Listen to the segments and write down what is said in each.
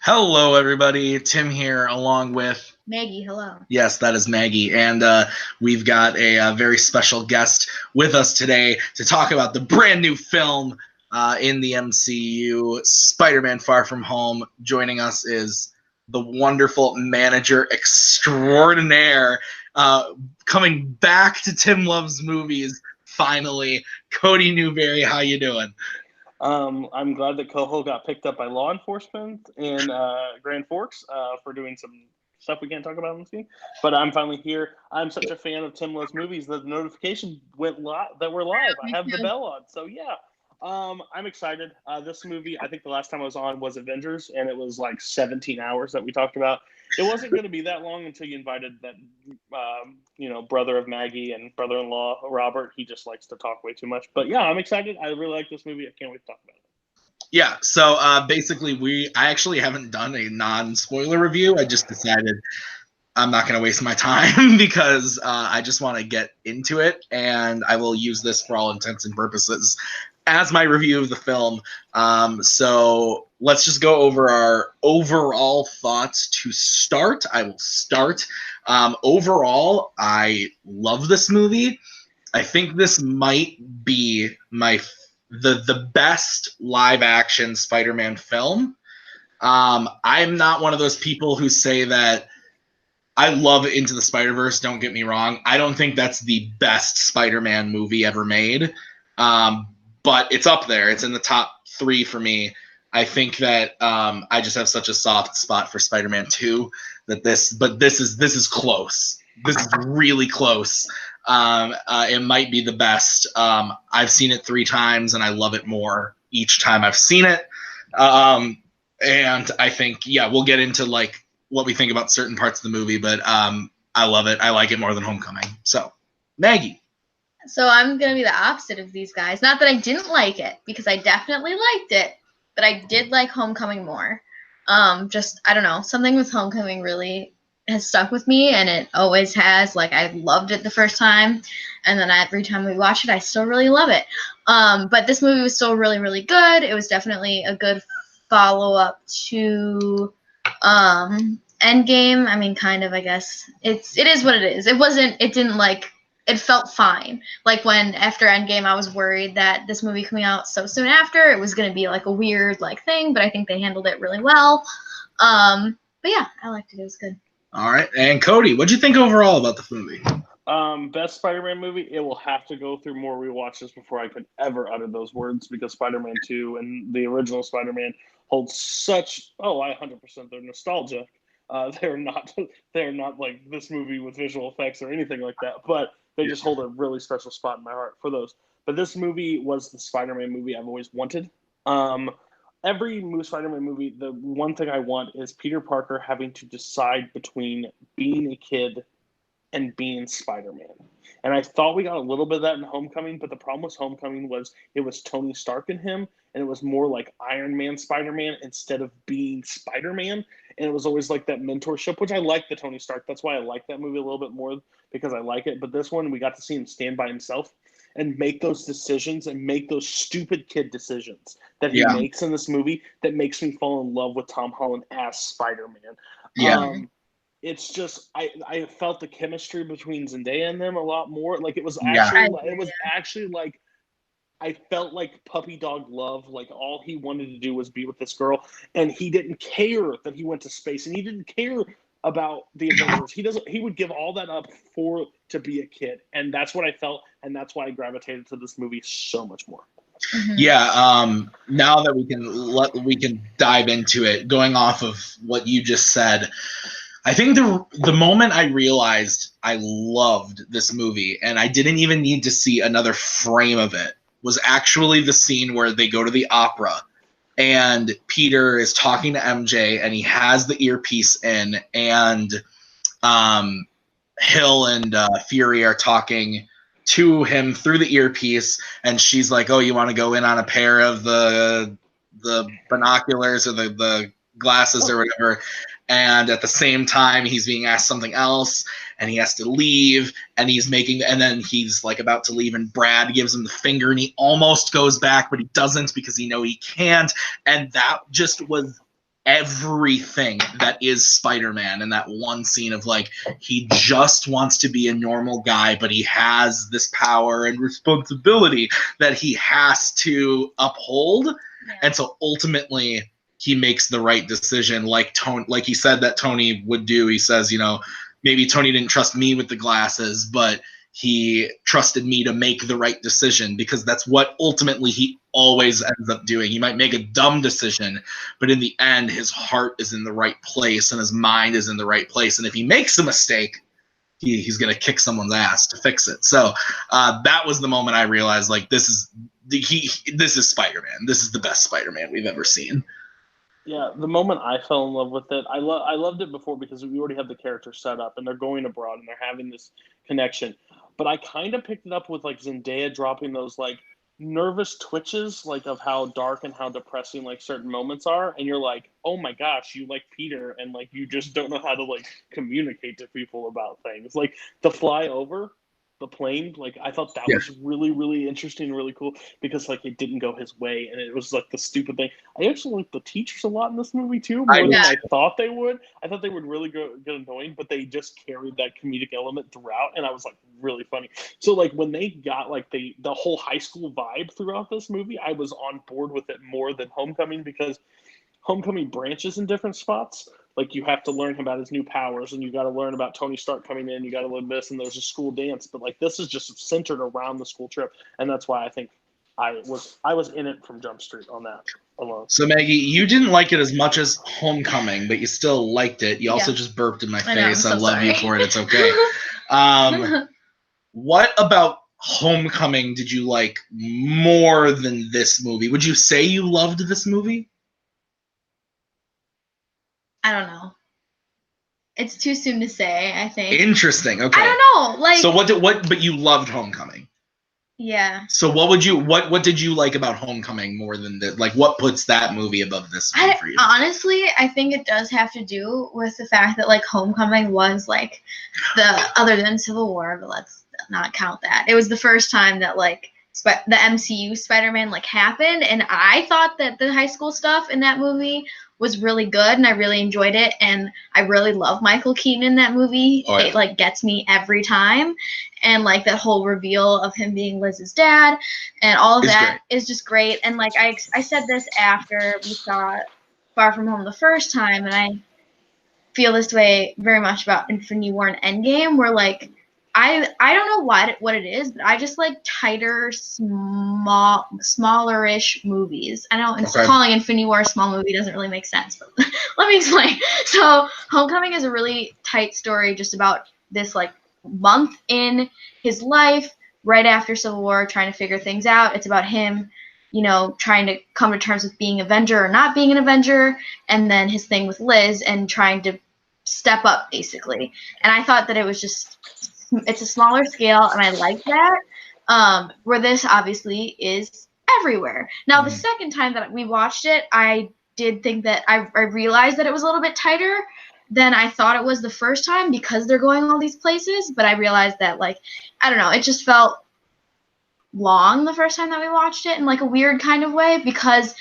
Hello, everybody. Tim here, along with Maggie, hello. yes, that is Maggie, and we've got a very special guest with us today to talk about the brand new film in the MCU, Spider-Man: Far From Home. Joining us is the wonderful manager extraordinaire, coming back to Tim Loves Movies. Finally, Cody Newberry. How you doing? I'm glad that Coho got picked up by law enforcement in Grand Forks for doing some stuff we can't talk about on the scene. But I'm finally here. I'm such a fan of Tim Loves Movies that the notification went that we're live. I have the bell on. So, yeah, I'm excited. This movie, I think the last time I was on was Avengers, and it was like 17 hours that we talked about. It wasn't going to be that long until you invited that, brother of Maggie and brother-in-law Robert. He just likes to talk way too much. But yeah, I'm excited. I really like this movie. I can't wait to talk about it. Yeah, so basically, I actually haven't done a non-spoiler review. I just decided I'm not going to waste my time because I just want to get into it, and I will use this for all intents and purposes as my review of the film. So let's just go over our overall thoughts to start. I will start. Overall, I love this movie. I think this might be the best live action Spider-Man film. I'm not one of those people who say that I love Into the Spider-Verse, don't get me wrong. I don't think that's the best Spider-Man movie ever made. But it's up there. It's in the top 3 for me. I think that I just have such a soft spot for Spider-Man 2 that this is close. This is really close. It might be the best. I've seen it 3 times, and I love it more each time I've seen it. And I think, we'll get into like what we think about certain parts of the movie, but I love it. I like it more than Homecoming. So, Maggie. So I'm going to be the opposite of these guys. Not that I didn't like it, because I definitely liked it, but I did like Homecoming more. I don't know, something with Homecoming really has stuck with me, and it always has. Like, I loved it the first time, and then every time we watch it, I still really love it. But this movie was still really, really good. It was definitely a good follow-up to Endgame. I mean, kind of, I guess. It is what it is. It felt fine. Like, when after Endgame, I was worried that this movie coming out so soon after, it was going to be like a weird like thing, but I think they handled it really well. But yeah, I liked it. It was good. All right, and Cody, what'd you think overall about the movie? Best Spider-Man movie, it will have to go through more rewatches before I could ever utter those words, because Spider-Man 2 and the original Spider-Man hold such, I 100% they're nostalgia. They're not like this movie with visual effects or anything like that, but they just hold a really special spot in my heart for those. But this movie was the Spider-Man movie I've always wanted. Every Spider-Man movie, the one thing I want is Peter Parker having to decide between being a kid and being Spider-Man. And I thought we got a little bit of that in Homecoming, but the problem with Homecoming was it was Tony Stark in him, and it was more like Iron Man Spider-Man instead of being Spider-Man. And it was always like that mentorship, which I like the Tony Stark. That's why I like that movie a little bit more, because I like it. But this one, we got to see him stand by himself and make those decisions and make those stupid kid decisions that he makes in this movie that makes me fall in love with Tom Holland as Spider-Man. Yeah. It's just I felt the chemistry between Zendaya and them a lot more. Like, it was actually like I felt like puppy dog love. Like, all he wanted to do was be with this girl, and he didn't care that he went to space, and he didn't care about the Avengers. He would give all that up to be a kid, and that's what I felt, and that's why I gravitated to this movie so much more. Mm-hmm. Yeah. Now that we can dive into it, going off of what you just said, I think the moment I realized I loved this movie, and I didn't even need to see another frame of it, was actually the scene where they go to the opera and Peter is talking to MJ and he has the earpiece in, and Hill and Fury are talking to him through the earpiece, and she's like, oh, you want to go in on a pair of the binoculars or the glasses or whatever. And at the same time, he's being asked something else, and he has to leave, and then he's like about to leave, and Brad gives him the finger, and he almost goes back, but he doesn't because he can't. And that just was everything that is Spider-Man in that one scene of like he just wants to be a normal guy, but he has this power and responsibility that he has to uphold. Yeah. And so ultimately he makes the right decision, like he said that Tony would do. He says, maybe Tony didn't trust me with the glasses, but he trusted me to make the right decision, because that's what ultimately he always ends up doing. He might make a dumb decision, but in the end, his heart is in the right place and his mind is in the right place. And if he makes a mistake, he's going to kick someone's ass to fix it. So that was the moment I realized, like, this is Spider-Man. This is the best Spider-Man we've ever seen. Yeah, the moment I fell in love with it, I loved it before because we already had the character set up and they're going abroad and they're having this connection. But I kind of picked it up with like Zendaya dropping those like nervous twitches, like of how dark and how depressing like certain moments are, and you're like, oh my gosh, you like Peter, and like you just don't know how to like communicate to people about things. Like the fly over the plane, like I thought that was really, really interesting, really cool, because like it didn't go his way and it was like the stupid thing. I actually like the teachers a lot in this movie too, more than I thought they would. I thought they would really get annoying, but they just carried that comedic element throughout, and I was like really funny. So like when they got like the whole high school vibe throughout this movie, I was on board with it more than Homecoming, because Homecoming branches in different spots. Like you have to learn about his new powers, and you got to learn about Tony Stark coming in. You got to learn this, and there's a school dance. But like this is just centered around the school trip, and that's why I think I was in it from Jump Street on that alone. So Maggie, you didn't like it as much as Homecoming, but you still liked it. You also just burped in my face. I love you for it. It's okay. What about Homecoming did you like more than this movie? Would you say you loved this movie? I don't know. It's too soon to say, I think. Interesting. Okay. I don't know. Like, so but you loved Homecoming. Yeah. So what did you like about Homecoming more than this? Like what puts that movie above this movie for you? Honestly, I think it does have to do with the fact that like Homecoming was like other than Civil War, but let's not count that. It was the first time that like the MCU Spider-Man like happened, and I thought that the high school stuff in that movie was really good, and I really enjoyed it, and I really love Michael Keaton in that movie. Oh, yeah. It like gets me every time, and like that whole reveal of him being Liz's dad and all of that is just great. And like I said this after we saw Far From Home the first time, and I feel this way very much about Infinity War and Endgame, where like I don't know what it is, but I just like tighter, smallerish movies. I know calling Infinity War a small movie doesn't really make sense, but let me explain. So Homecoming is a really tight story just about this like month in his life right after Civil War, trying to figure things out. It's about him, trying to come to terms with being Avenger or not being an Avenger, and then his thing with Liz and trying to step up basically. And I thought that it's a smaller scale, and I like that. Where this obviously is everywhere. Now, the second time that we watched it, I did think that I realized that it was a little bit tighter than I thought it was the first time, because they're going all these places. But I realized that, like, I don't know, it just felt long the first time that we watched it in like a weird kind of way, because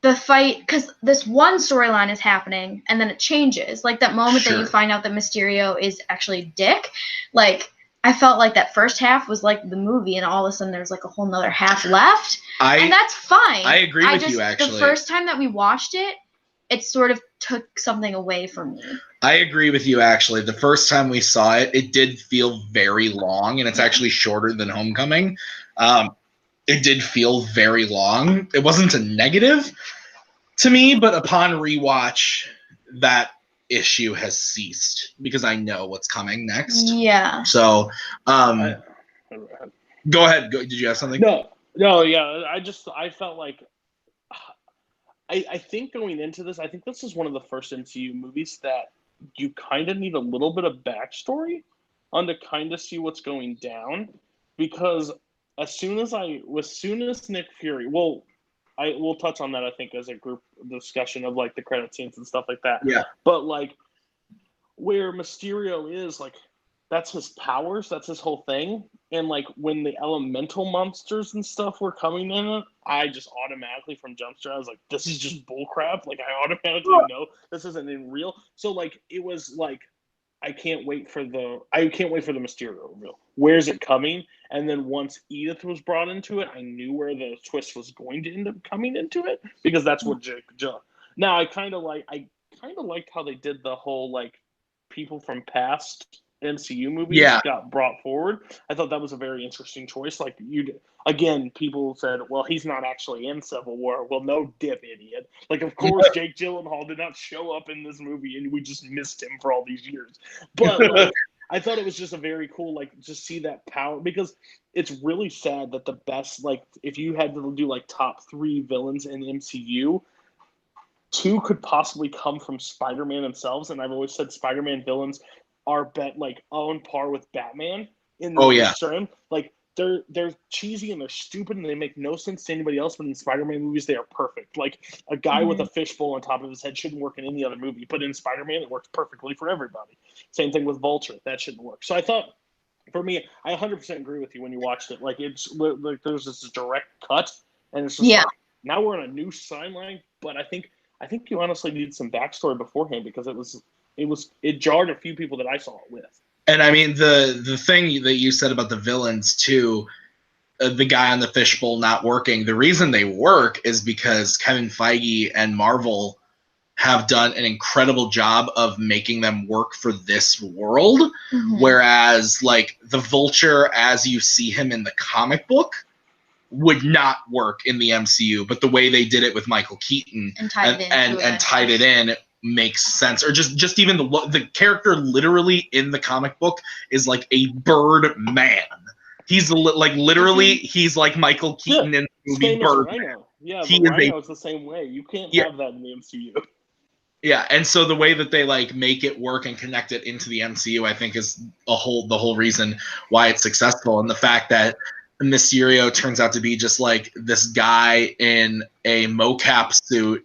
the fight, because this one storyline is happening and then it changes. Like that moment that you find out that Mysterio is actually Dick, like I felt like that first half was like the movie, and all of a sudden there's like a whole nother half left. And that's fine. I agree with you, actually. The first time that we watched it, it sort of took something away from me. I agree with you, actually. The first time we saw it, it did feel very long, and it's actually shorter than Homecoming. It did feel very long. It wasn't a negative to me, but upon rewatch, that issue has ceased because I know what's coming next. Yeah. So, go ahead. Did you have something? No, yeah. I felt like I think going into this, I think this is one of the first MCU movies that you kind of need a little bit of backstory on to kind of see what's going down, because as soon as Nick Fury, we'll touch on that, I think, as a group discussion of like the credit scenes and stuff like that. Yeah. But like where Mysterio is, like that's his powers. That's his whole thing. And like when the elemental monsters and stuff were coming in, I just automatically from Jumpstart, I was like, this is just bullcrap. Like I automatically know this isn't in real. So like it was like I can't wait for the Mysterio reveal. Where's it coming? And then once Edith was brought into it, I knew where the twist was going to end up coming into it because that's what Now I kind of liked how they did the whole like people from past MCU movies got brought forward. I thought that was a very interesting choice. Like people said, well, he's not actually in Civil War. Well, no dip, idiot. Like, of course, Jake Gyllenhaal did not show up in this movie, and we just missed him for all these years. But like, I thought it was just a very cool, like, just see that power because it's really sad that the best, like, if you had to do like top 3 villains in MCU. 2 could possibly come from Spider-Man themselves, and I've always said Spider-Man villains are like on par with Batman in the term. Like they're cheesy and they're stupid and they make no sense to anybody else, but in Spider-Man movies they are perfect. Like a guy with a fishbowl on top of his head shouldn't work in any other movie, but in Spider-Man it works perfectly for everybody. Same thing with Vulture, that shouldn't work. So I thought, for me, I 100% agree with you when you watched it. Like it's like there's this direct cut, and it's just like, now we're on a new sideline. But I think you honestly needed some backstory beforehand because it jarred a few people that I saw it with. And I mean the thing that you said about the villains too, the guy on the fishbowl not working. The reason they work is because Kevin Feige and Marvel have done an incredible job of making them work for this world. Whereas like the Vulture, as you see him in the comic book, would not work in the MCU, but the way they did it with Michael Keaton and tied it in makes sense. Or just even the character literally in the comic book is like a bird man. He's like literally he's like Michael Keaton in the movie Birdman. Yeah, the Rhino is the same way. You can't have that in the MCU. Yeah, and so the way that they like make it work and connect it into the MCU, I think, is the whole reason why it's successful. And the fact that Mysterio turns out to be just like this guy in a mocap suit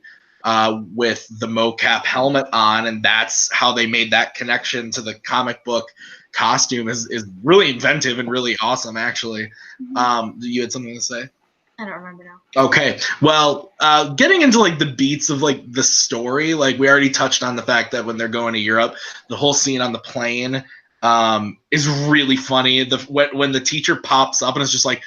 with the mocap helmet on, and that's how they made that connection to the comic book costume is really inventive and really awesome, actually. You had something to say? I don't remember now. Okay, well, getting into like the beats of like the story, like we already touched on the fact that when they're going to Europe, the whole scene on the plane is really funny. When the teacher pops up and it's just like,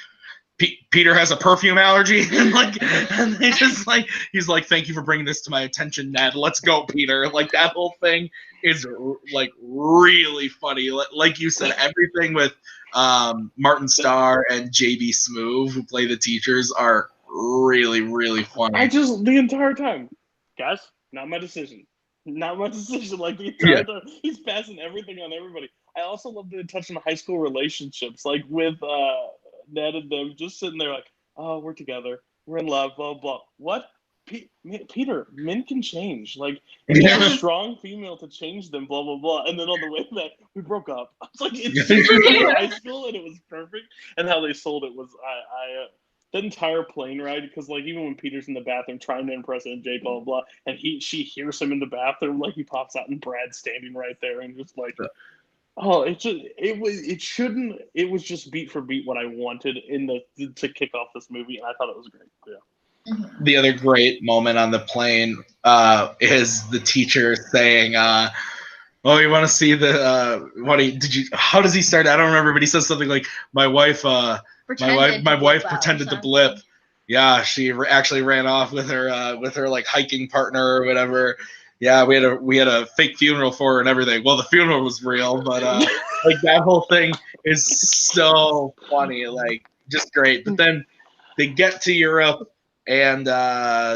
Peter has a perfume allergy, and they just like, he's like, thank you for bringing this to my attention, Ned. Let's go, Peter. Like that whole thing is like really funny. Like you said, everything with Martin Starr and JB Smoove, who play the teachers, are really, really funny. The entire time, guys, not my decision. Like the entire time, he's passing everything on everybody. I also love the touch on high school relationships, like with Ned and them just sitting there like, oh, we're together, we're in love, blah blah. What? Peter, men can change. Like, if you have a strong female to change them, blah blah blah. And then on the way back, we broke up. I was like, it's high school, and it was perfect. And how they sold it was, the entire plane ride, because like even when Peter's in the bathroom trying to impress MJ, blah blah blah, and she hears him in the bathroom, like he pops out and Brad's standing right there, and just like, oh, it was just beat for beat what I wanted to kick off this movie, and I thought it was great. Yeah. The other great moment on the plane is the teacher saying, "Oh, you want to see the how does he start? I don't remember, but he says something like, my wife pretended to blip. Yeah, she actually ran off with her like hiking partner or whatever. Yeah, we had a fake funeral for her and everything. Well, the funeral was real, but like that whole thing is so funny, like just great. But then they get to Europe and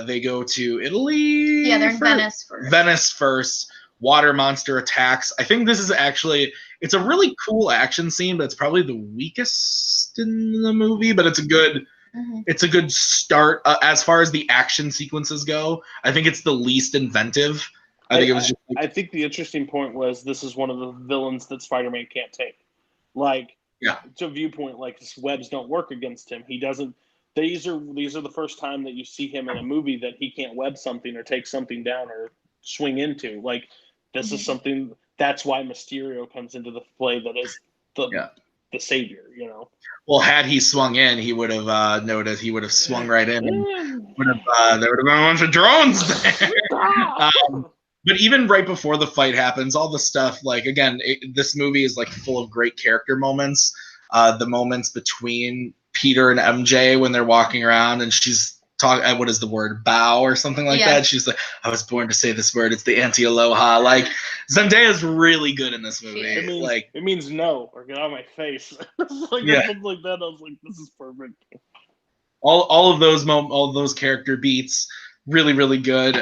they go to Italy. Yeah, they're in Venice first. Venice first. Water monster attacks. I think this is actually, it's a really cool action scene, but it's probably the weakest in the movie, but it's a good start as far as the action sequences go. I think it's the least inventive. I think the interesting point was this is one of the villains that Spider-Man can't take. Like, to a viewpoint, like his webs don't work against him. He doesn't. These are the first time that you see him in a movie that he can't web something or take something down or swing into. Like, this is something that's why Mysterio comes into the play. That is the savior, you know. Well, had he swung in, he would have noticed. He would have swung right in. And there would have been a bunch of drones there. But even right before the fight happens, all the stuff, like, again, this movie is like full of great character moments. The moments between Peter and MJ when they're walking around and she's talking, what is the word, bow or something like that. She's like, I was born to say this word. It's the anti-aloha. Like, Zendaya's really good in this movie. It means no, or get out of my face. Something like that. I was like, this is perfect. All of those character beats, really, really good.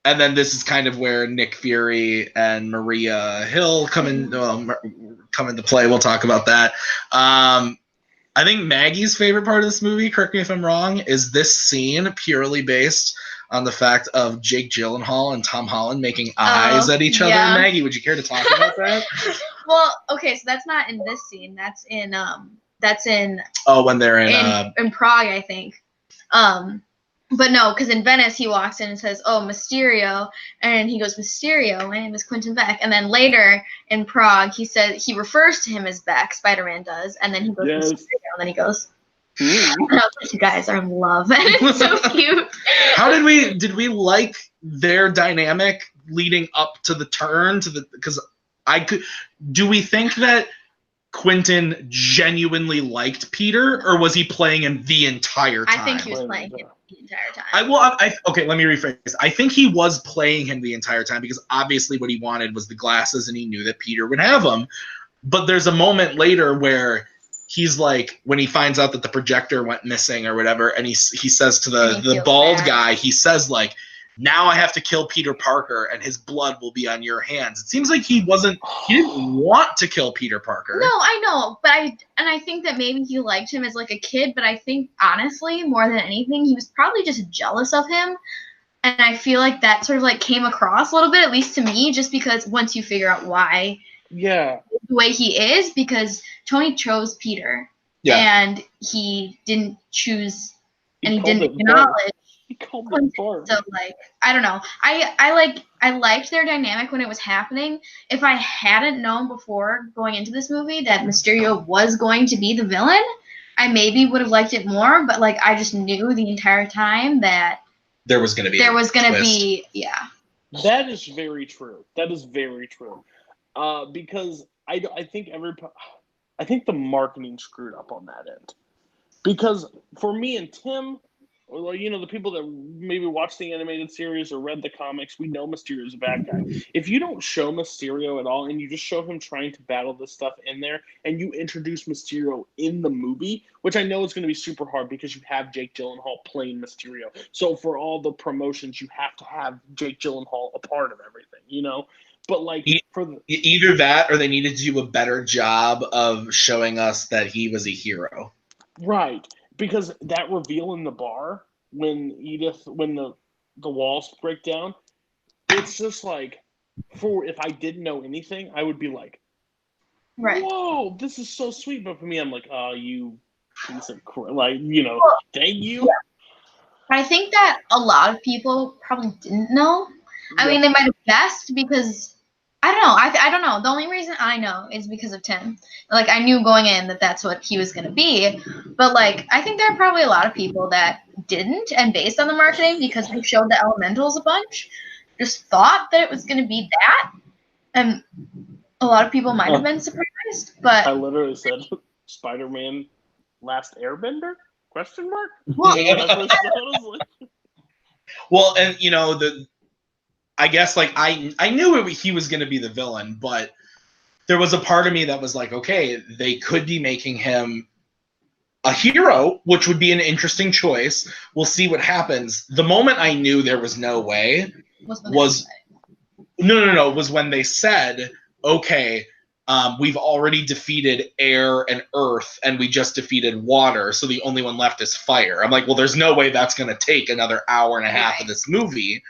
And then this is kind of where Nick Fury and Maria Hill come into play. We'll talk about that. I think Maggie's favorite part of this movie, correct me if I'm wrong, is this scene purely based on the fact of Jake Gyllenhaal and Tom Holland making eyes at each other. Maggie, would you care to talk about that? Well, okay, so that's not in this scene. That's in when they're in Prague, I think. But no, because in Venice he walks in and says, "Oh, Mysterio," and he goes, "Mysterio, my name is Quentin Beck." And then later in Prague, he refers to him as Beck. Spider-Man does, and then he goes, "Mysterio," and then he goes, "You guys are in love," and it's so cute. How did we like their dynamic leading up to the turn because do we think that Quentin genuinely liked Peter, or was he playing him the entire time? I think he was playing him the entire time. Okay, let me rephrase. I think he was playing him the entire time because obviously what he wanted was the glasses and he knew that Peter would have them. But there's a moment later where he's like, when he finds out that the projector went missing or whatever, and he says to the bald guy, he says like, now I have to kill Peter Parker and his blood will be on your hands. It seems like he didn't want to kill Peter Parker. No, I know, but I think that maybe he liked him as like a kid, but I think honestly, more than anything, he was probably just jealous of him. And I feel like that sort of like came across a little bit, at least to me, just because once you figure out why the way he is, because Tony chose Peter and he didn't choose and he didn't acknowledge. So like, I don't know. I liked their dynamic when it was happening. If I hadn't known before going into this movie that Mysterio was going to be the villain, I maybe would have liked it more. But like, I just knew the entire time that there was going to be That is very true. That is very true. Because I think the marketing screwed up on that end. Because for me and Tim, well, you know, the people that maybe watched the animated series or read the comics, we know Mysterio is a bad guy. If you don't show Mysterio at all and you just show him trying to battle this stuff in there and you introduce Mysterio in the movie, which I know is going to be super hard because you have Jake Gyllenhaal playing Mysterio. So for all the promotions, you have to have Jake Gyllenhaal a part of everything, you know? But like either that or they needed to do a better job of showing us that he was a hero. Right. Because that reveal in the bar when the walls break down, it's just like, if I didn't know anything, I would be like, whoa, this is so sweet. But for me, I'm like, oh, you piece of crap. Like, you know, thank you. Yeah. I think that a lot of people probably didn't know. I mean, they might have guessed because I don't know. I don't know. The only reason I know is because of Tim. Like, I knew going in that that's what he was going to be. But, like, I think there are probably a lot of people that didn't, and based on the marketing, because they showed the elementals a bunch, just thought that it was going to be that. And a lot of people might have been surprised. But I literally said, Spider-Man Last Airbender? Question mark? Well, and, you know, I guess, like, I knew he was going to be the villain, but there was a part of me that was like, okay, they could be making him a hero, which would be an interesting choice. We'll see what happens. The moment I knew there was no way was when they said, okay, we've already defeated air and earth, and we just defeated water, so the only one left is fire. I'm like, well, there's no way that's going to take another hour and a half of this movie.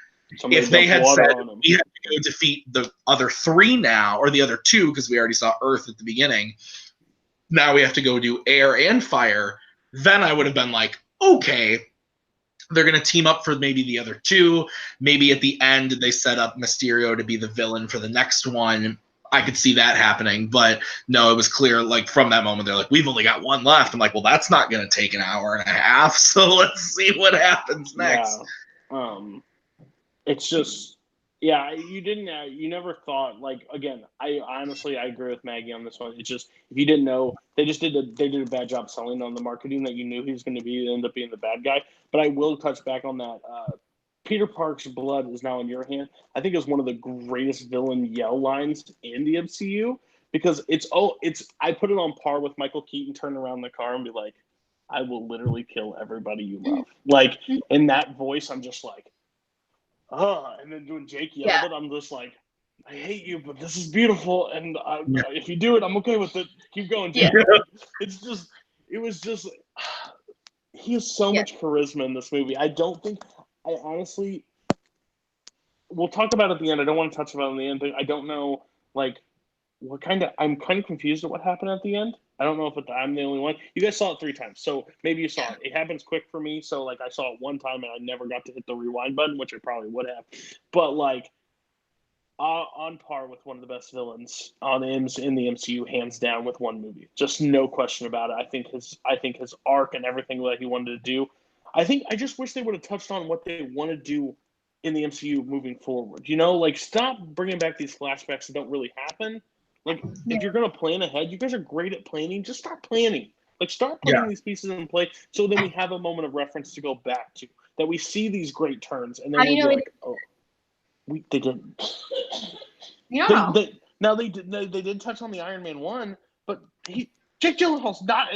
If they had said we have to go defeat the other three now, or the other two, because we already saw Earth at the beginning, now we have to go do air and fire, then I would have been like, okay, they're going to team up for maybe the other two. Maybe at the end they set up Mysterio to be the villain for the next one. I could see that happening, but no, it was clear, like, from that moment, they're like, we've only got one left. I'm like, well, that's not going to take an hour and a half, so let's see what happens next. Yeah. It's just, yeah, you never thought, like, again, I agree with Maggie on this one. It's just, if you didn't know, they did a bad job selling on the marketing that you knew he was going to end up being the bad guy. But I will touch back on that. Peter Park's blood is now in your hand. I think is one of the greatest villain yell lines in the MCU, because I put it on par with Michael Keaton turning around the car and be like, I will literally kill everybody you love. Like, in that voice, I'm just like, and then when Jake yelled it, I'm just like, I hate you, but this is beautiful, and if you do it, I'm okay with it. Keep going, Jake. Yeah. It was just, he has so much charisma in this movie. I honestly, we'll talk about it at the end. I don't want to touch about it in the end, but I don't know, like, I'm kind of confused at what happened at the end. I don't know if I'm the only one. You guys saw it 3 times, so maybe you saw it. It happens quick for me, so, like, I saw it 1 time and I never got to hit the rewind button, which I probably would have. But, like, on par with one of the best villains in the MCU, hands down, with one movie. Just no question about it. I think his arc and everything that he wanted to do. I just wish they would have touched on what they want to do in the MCU moving forward. You know, like, stop bringing back these flashbacks that don't really happen. Like, if you're going to plan ahead, you guys are great at planning. Just start planning. Like, start putting these pieces in play so then we have a moment of reference to go back to. That we see these great turns, and then we'll be like, oh, they didn't. You don't know. Now, they did touch on the Iron Man 1, but Jake Gyllenhaal's not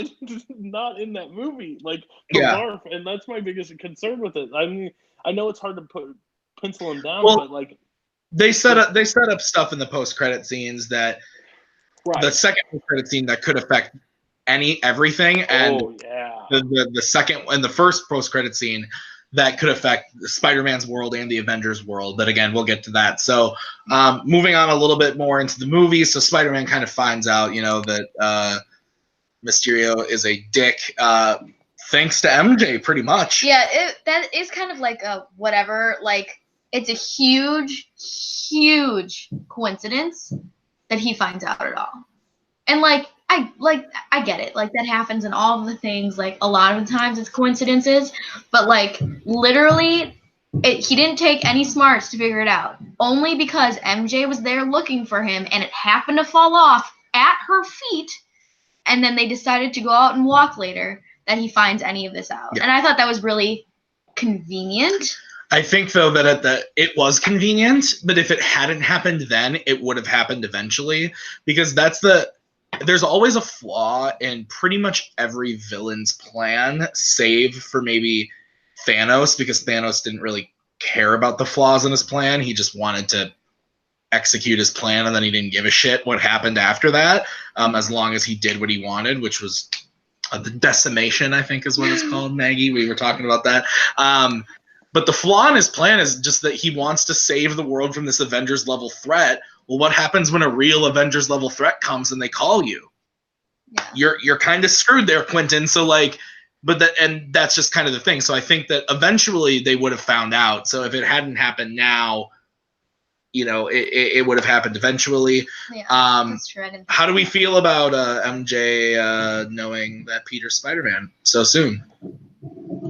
in that movie. Like, Marv, and that's my biggest concern with it. I mean, I know it's hard to pencil him down, but, like, they set up stuff in the post-credit scenes that the second post-credit scene that could affect everything, and the second and the first post-credit scene that could affect Spider-Man's world and the Avengers world. But again, we'll get to that. So moving on a little bit more into the movie. So Spider-Man kind of finds out, that Mysterio is a dick, thanks to MJ, pretty much. Yeah, that is kind of like a whatever. Like, it's a huge, huge coincidence that he finds out at all. And, I get it. Like, that happens in all of the things. Like, a lot of the times it's coincidences. But, like, literally, he didn't take any smarts to figure it out. Only because MJ was there looking for him, and it happened to fall off at her feet. And then they decided to go out and walk later, that he finds any of this out. Yeah. And I thought that was really convenient. I think, though, that it was convenient. But if it hadn't happened then, it would have happened eventually. Because there's always a flaw in pretty much every villain's plan, save for maybe Thanos, because Thanos didn't really care about the flaws in his plan. He just wanted to execute his plan, and then he didn't give a shit what happened after that, as long as he did what he wanted, which was the decimation, I think is what it's called, Maggie. We were talking about that. But the flaw in his plan is just that he wants to save the world from this Avengers-level threat. Well, what happens when a real Avengers-level threat comes and they call you? Yeah. You're kind of screwed there, Quentin. So, like, and that's just kind of the thing. So I think that eventually they would have found out. So if it hadn't happened now, it would have happened eventually. Yeah, that's true. How do we feel about MJ knowing that Peter's Spider-Man so soon?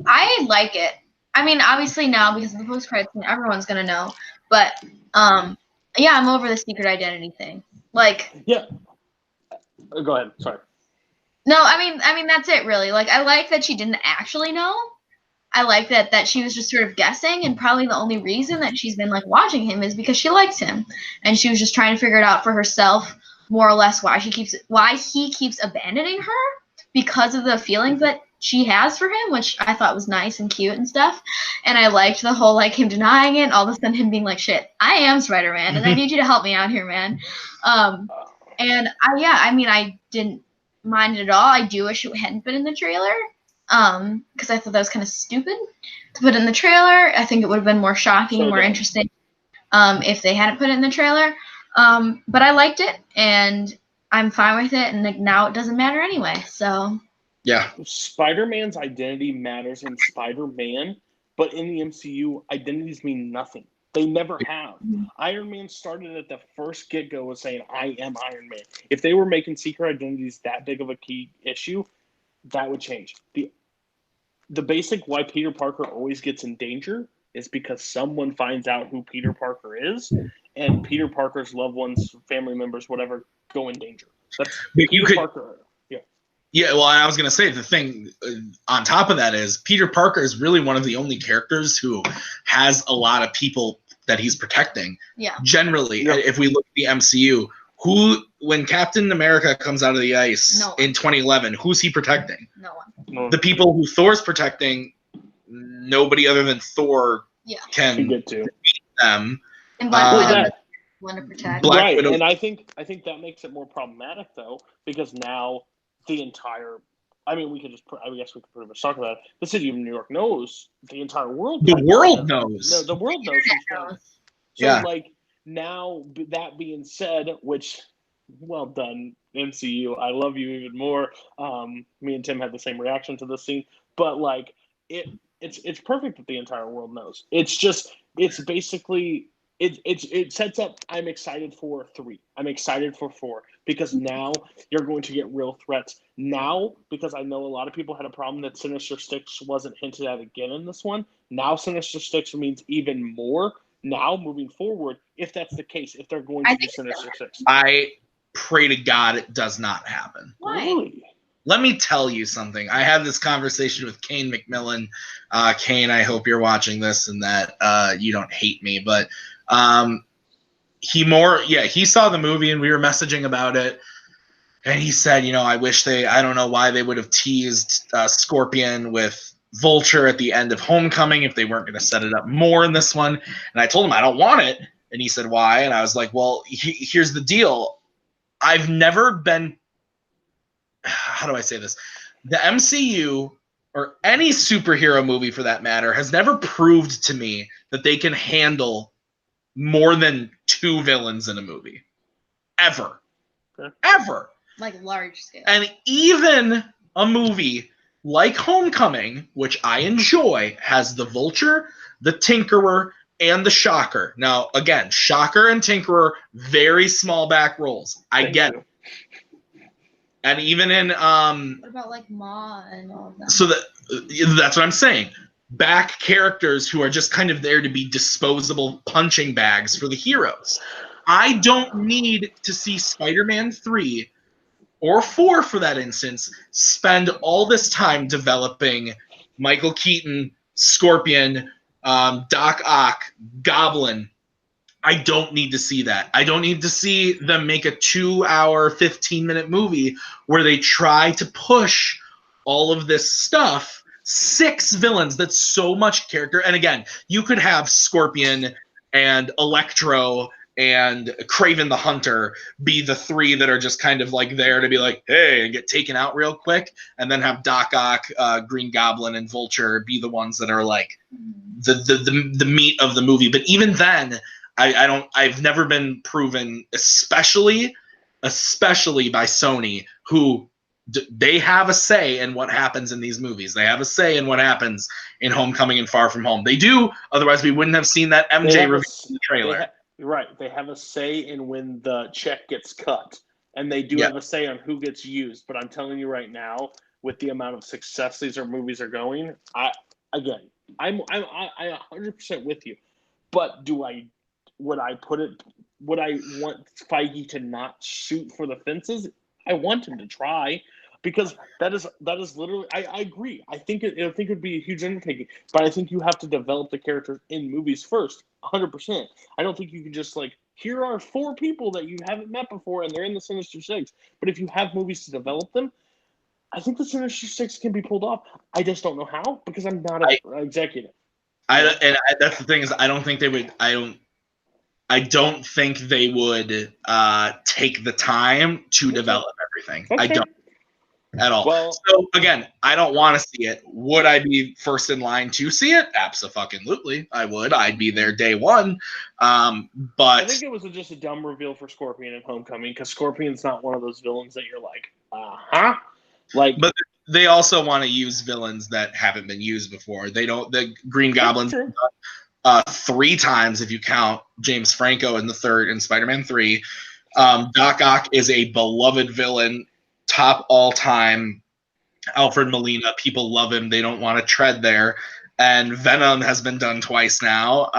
I like it. I mean, obviously now, because of the post-credits scene, everyone's gonna know. But yeah, I'm over the secret identity thing. Like, yeah. Go ahead. Sorry. No, I mean that's it really. Like, I like that she didn't actually know. I like that she was just sort of guessing, and probably the only reason that she's been, like, watching him is because she likes him, and she was just trying to figure it out for herself, more or less, why he keeps abandoning her, because of the feelings that she has for him, which I thought was nice and cute and stuff. And I liked the whole, like, him denying it, and all of a sudden him being like, shit, I am Spider-Man, and I need you to help me out here, man. And I didn't mind it at all. I do wish it hadn't been in the trailer, because I thought that was kind of stupid to put in the trailer. I think it would have been more shocking, more interesting, if they hadn't put it in the trailer. But I liked it, and I'm fine with it, and now it doesn't matter anyway. So yeah, Spider-Man's identity matters in Spider-Man But in the MCU, identities mean nothing. They never have. Iron Man started at the first get-go with saying, I am Iron Man. If they were making secret identities that big of a key issue, that would change. The basic why Peter Parker always gets in danger is because someone finds out who Peter Parker is, and Peter Parker's loved ones, family members, whatever, go in danger. That's Peter Parker. Yeah. Yeah, well, I was going to say the thing on top of that is Peter Parker is really one of the only characters who has a lot of people that he's protecting. Yeah. Generally, if we look at the MCU, when Captain America comes out of the ice in 2011, who's he protecting? No one. The people who Thor's protecting, nobody other than Thor can get to them. And Black Widow want to protect. Black Widow. And I think that makes it more problematic though, because now the entire, I mean, we guess we could pretty much talk about it. The city of New York knows, the entire world. The world knows. No, the world knows. So like now, that being said, which, well done, MCU. I love you even more. Me and Tim had the same reaction to this scene, but like it's perfect that the entire world knows. It's basically it sets up. I'm excited for 3. I'm excited for 4 because now you're going to get real threats. Now, because I know a lot of people had a problem that Sinister Six wasn't hinted at again in this one. Now Sinister Six means even more. Now moving forward, if that's the case, if they're going to do Sinister Six, I pray to God it does not happen. Why? Really? Let me tell you something. I had this conversation with Kane McMillan. Kane, I hope you're watching this and that you don't hate me, but he saw the movie and we were messaging about it. And he said, I don't know why they would have teased Scorpion with Vulture at the end of Homecoming if they weren't going to set it up more in this one. And I told him I don't want it. And he said, why? And I was like, well, here's the deal. I've never been, how do I say this? The MCU or any superhero movie for that matter has never proved to me that they can handle more than 2 villains in a movie. Ever. Okay. Ever. Like large scale. And even a movie like Homecoming, which I enjoy, has the Vulture, the Tinkerer, and the Shocker. Now, again, Shocker and Tinkerer, very small back roles. I get it. And even in what about like Ma and all of that? So that's what I'm saying. Back characters who are just kind of there to be disposable punching bags for the heroes. I don't need to see Spider-Man 3 or 4 for that instance spend all this time developing Michael Keaton, Scorpion, Doc Ock, Goblin. I don't need to see that. I don't need to see them make a 2-hour, 15-minute movie where they try to push all of this stuff. 6 villains, that's so much character. And again, you could have Scorpion and Electro and Kraven the Hunter be the 3 that are just kind of like there to be like, hey, and get taken out real quick, and then have Doc Ock, Green Goblin, and Vulture be the ones that are like the meat of the movie. But even then, I've never been proven, especially by Sony, who they have a say in what happens in these movies. They have a say in what happens in Homecoming and Far From Home. They do, otherwise we wouldn't have seen that MJ review in the trailer. They have a say in when the check gets cut, and they do have a say on who gets used. But I'm telling you right now, with the amount of success these movies are going, I'm 100% with you. But would I want Feige to not shoot for the fences? I want him to try, because that is literally. I agree. I think it would be a huge undertaking, but I think you have to develop the characters in movies first. 100%. I don't think you can just like, here are 4 people that you haven't met before and they're in the Sinister Six. But if you have movies to develop them, I think the Sinister Six can be pulled off. I just don't know how, because I'm not an executive. That's the thing, is I don't think they would. I don't think they would take the time to develop everything. Okay. I don't at all. Well, so again, I don't want to see it. Would I be first in line to see it? Absolutely, I would. I'd be there day one. But I think it was just a dumb reveal for Scorpion in Homecoming, because Scorpion's not one of those villains that you're like, huh? Like, but they also want to use villains that haven't been used before. They don't. The Green Goblin's 3 times if you count James Franco in the third in Spider-Man 3. Doc Ock is a beloved villain, top all-time. Alfred Molina, people love him. They don't want to tread there. And Venom has been done twice now.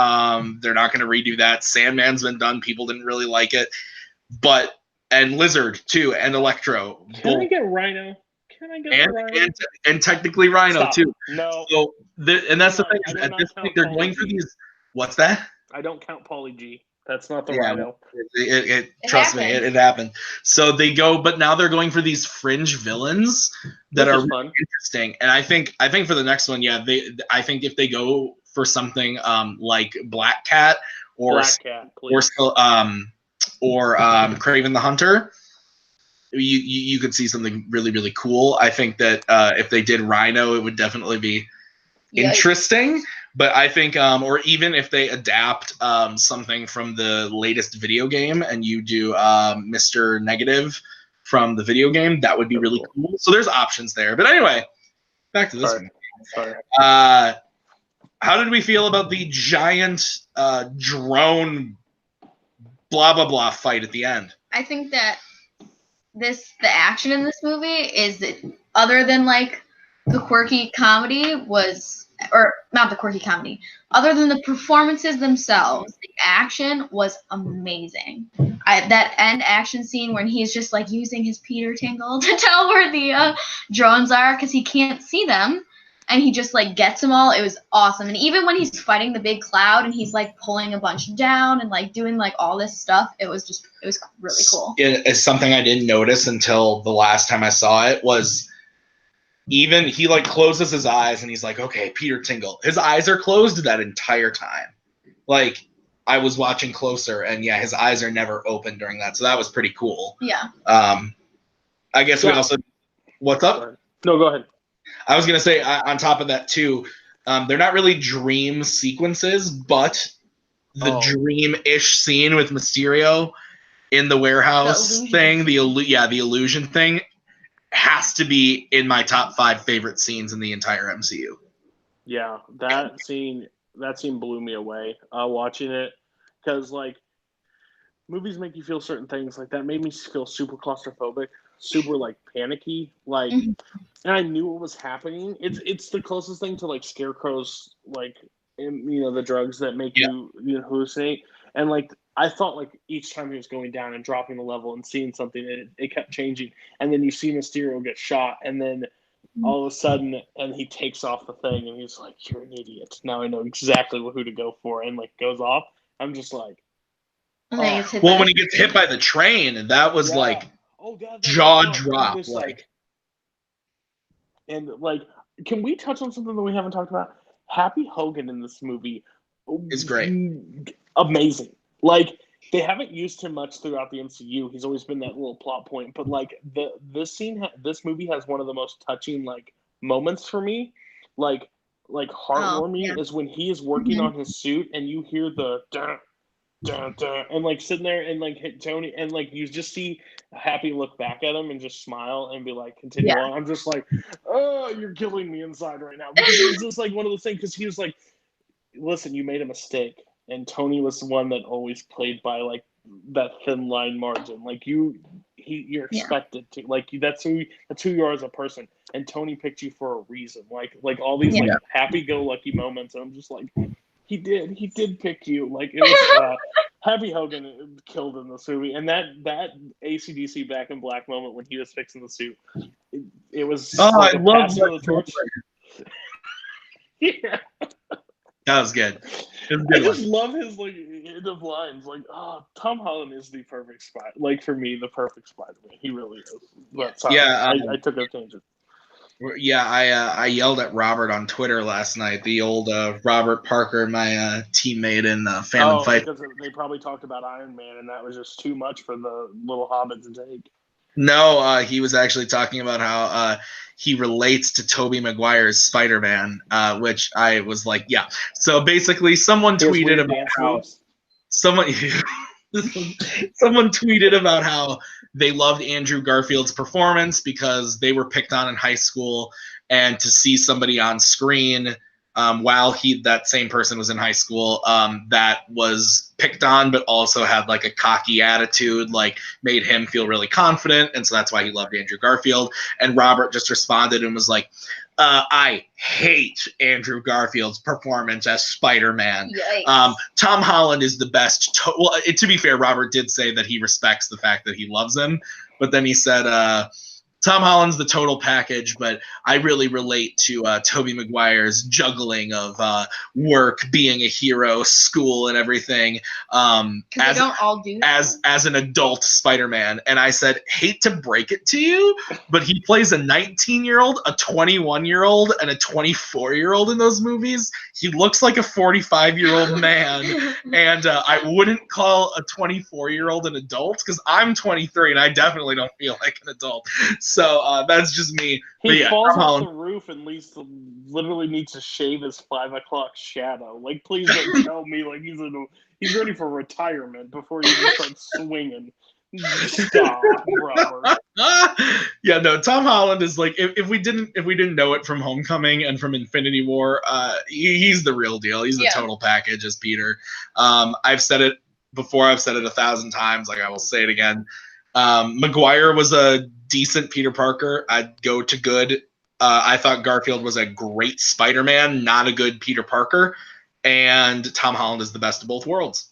They're not going to redo that. Sandman's been done. People didn't really like it. And Lizard, too, and Electro. Can I get Rhino? Can I get Rhino? And technically Rhino, Stop. too. No. So and that's the thing. At this point, they're going for these. What's that? I don't count Pauly G. That's not the Rhino. Trust me, it happened. So they go, but now they're going for these fringe villains that are really interesting. And I think for the next one, I think if they go for something like Black Cat or Kraven the Hunter, you could see something really, really cool. I think that if they did Rhino, it would definitely be interesting. But I think, or even if they adapt something from the latest video game and you do Mr. Negative from the video game, that would be really cool. So there's options there. But anyway, back to this one. Sorry. How did we feel about the giant drone blah, blah, blah fight at the end? I think that the action in this movie is that other than like the quirky comedy or not the quirky comedy, other than the performances themselves, the action was amazing. That end action scene when he's just like using his Peter Tingle to tell where the drones are because he can't see them, and he just like gets them all. It was awesome. And even when he's fighting the big cloud and he's like pulling a bunch down and like doing like all this stuff, it was really cool. It's something I didn't notice until the last time I saw it was. Even he like closes his eyes and he's like, okay, Peter Tingle. His eyes are closed that entire time. Like I was watching closer and his eyes are never open during that. So that was pretty cool. Yeah. I guess we also, what's up? No, go ahead. I was going to say on top of that too, they're not really dream sequences, but the dream-ish scene with Mysterio in the warehouse thing, the illusion thing, has to be in my top 5 favorite scenes in the entire MCU. Yeah, that scene blew me away watching it because like movies make you feel certain things like that made me feel super claustrophobic, super like panicky, like, and I knew what was happening. It's the closest thing to like Scarecrow's like the drugs that make you hallucinate, and like I thought like each time he was going down and dropping the level and seeing something, it kept changing. And then you see Mysterio get shot, and then all of a sudden, and he takes off the thing, and he's like, "You're an idiot." Now I know exactly who to go for, and like goes off. I'm just like, when he gets hit by the train, that was like jaw drop, like. And like, can we touch on something that we haven't talked about? Happy Hogan in this movie is great, amazing. Like, they haven't used him much throughout the MCU. He's always been that little plot point. But, like, this movie has one of the most touching, like, moments for me. Like heartwarming is when he is working on his suit and you hear the dun, dun, dun, and, like, sitting there and, like, hit Tony. And, like, you just see Happy look back at him and just smile and be like, continue on. I'm just like, oh, you're killing me inside right now. Because it was just, like, one of those things. Because he was like, listen, you made a mistake. And Tony was the one that always played by like that thin line margin. Like you're expected to like that's who you are as a person. And Tony picked you for a reason. Like all these like happy-go-lucky moments. And I'm just like, he did pick you. Like it was Happy Hogan killed in this movie. And that AC/DC Back in Black moment when he was fixing the suit, it was. Oh, like I love that torch. Yeah. That was good. I just love his like end of lines. Like, Tom Holland is the perfect Like for me, the perfect Spider-Man. He really is. But, sorry, I took a tangent. Yeah, I yelled at Robert on Twitter last night. The old Robert Parker, my teammate in Fandom Fight. Because they probably talked about Iron Man, and that was just too much for the little hobbits to take. No, he was actually talking about how he relates to Tobey Maguire's Spider-Man, which I was like, yeah. So basically, someone tweeted about how Someone tweeted about how they loved Andrew Garfield's performance because they were picked on in high school, and to see somebody on screen while that same person was in high school that was picked on but also had like a cocky attitude, like made him feel really confident, and so that's why he loved Andrew Garfield. And Robert just responded and was like, I hate Andrew Garfield's performance as Spider-Man. Tom Holland is the best. Well, to be fair, Robert did say that he respects the fact that he loves him, but then he said, Tom Holland's the total package, but I really relate to Tobey Maguire's juggling of work, being a hero, school, and everything. Because they don't all do that. As an adult Spider-Man. And I said, hate to break it to you, but he plays a 19-year-old, a 21-year-old, and a 24-year-old in those movies. He looks like a 45-year-old man, and I wouldn't call a 24-year-old an adult because I'm 23 and I definitely don't feel like an adult. So that's just me. He falls off the roof and literally needs to shave his 5 o'clock shadow. Like, please don't tell me like he's ready for retirement before he even starts swinging. Stop, Robert. Yeah, no. Tom Holland is like, if we didn't know it from Homecoming and from Infinity War, he's the real deal. He's the total package as Peter. I've said it before. I've said it 1,000 times. Like, I will say it again. Maguire was a decent Peter Parker. I'd go to good. I thought Garfield was a great Spider-Man, not a good Peter Parker. And Tom Holland is the best of both worlds.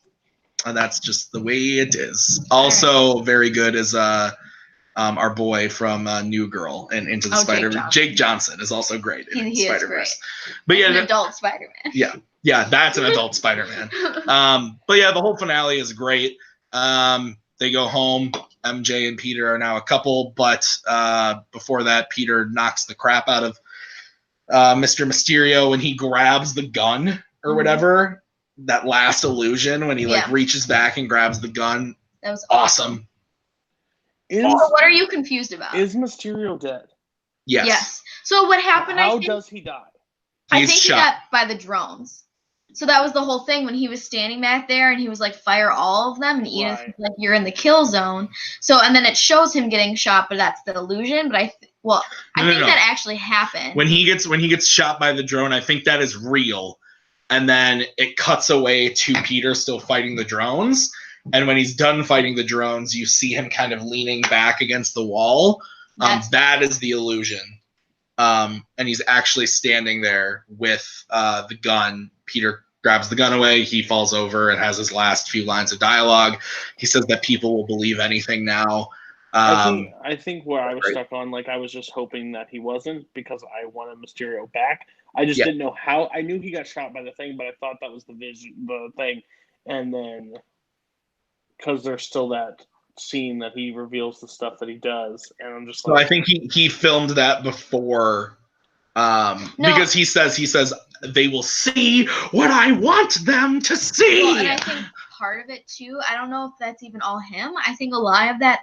And that's just the way it is. Also very good is our boy from New Girl and Into the Spider-Man. Jake Johnson is also great in Spider-Verse. But yeah, an adult Spider-Man. Yeah, that's an adult Spider-Man. But yeah, the whole finale is great. They go home. MJ and Peter are now a couple, but before that, Peter knocks the crap out of Mr. Mysterio when he grabs the gun or whatever. That last illusion when he reaches back and grabs the gun. That was awesome. What are you confused about? Is Mysterio dead? Yes. So what happened? How does he die? I think he got by the drones. So that was the whole thing when he was standing back there and he was like, fire all of them. And Edith was like, you're in the kill zone. So, and then it shows him getting shot, but that's the illusion. But I think that actually happened. When he gets shot by the drone, I think that is real. And then it cuts away to Peter still fighting the drones. And when he's done fighting the drones, you see him kind of leaning back against the wall. That is the illusion. And he's actually standing there with the gun. Peter grabs the gun away. He falls over and has his last few lines of dialogue. He says that people will believe anything now. I think where I was stuck on, like, I was just hoping that he wasn't because I wanted Mysterio back. I just didn't know how. I knew he got shot by the thing, but I thought that was the thing. And then because there's still that scene that he reveals the stuff that he does, and I'm just like, so I think he filmed that before, because he says they will see what I want them to see. Well, and I think part of it too, I don't know if that's even all him. I think a lot of that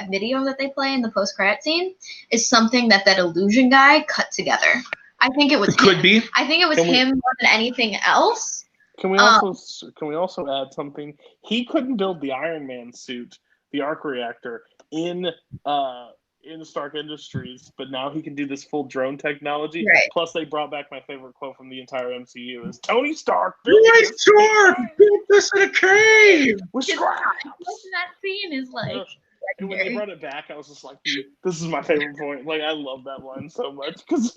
video that they play in the post-credit scene is something that illusion guy cut together. I think it was him. Could be. I think it was him more than anything else. Can we also add something? He couldn't build the Iron Man suit, the arc reactor, in Stark Industries, but now he can do this full drone technology. Right. Plus, they brought back my favorite quote from the entire MCU: "Is Tony Stark built this in a cave with scraps?" That scene is like. And when they brought it back, I was just like, "This is my favorite point." Like, I love that line so much because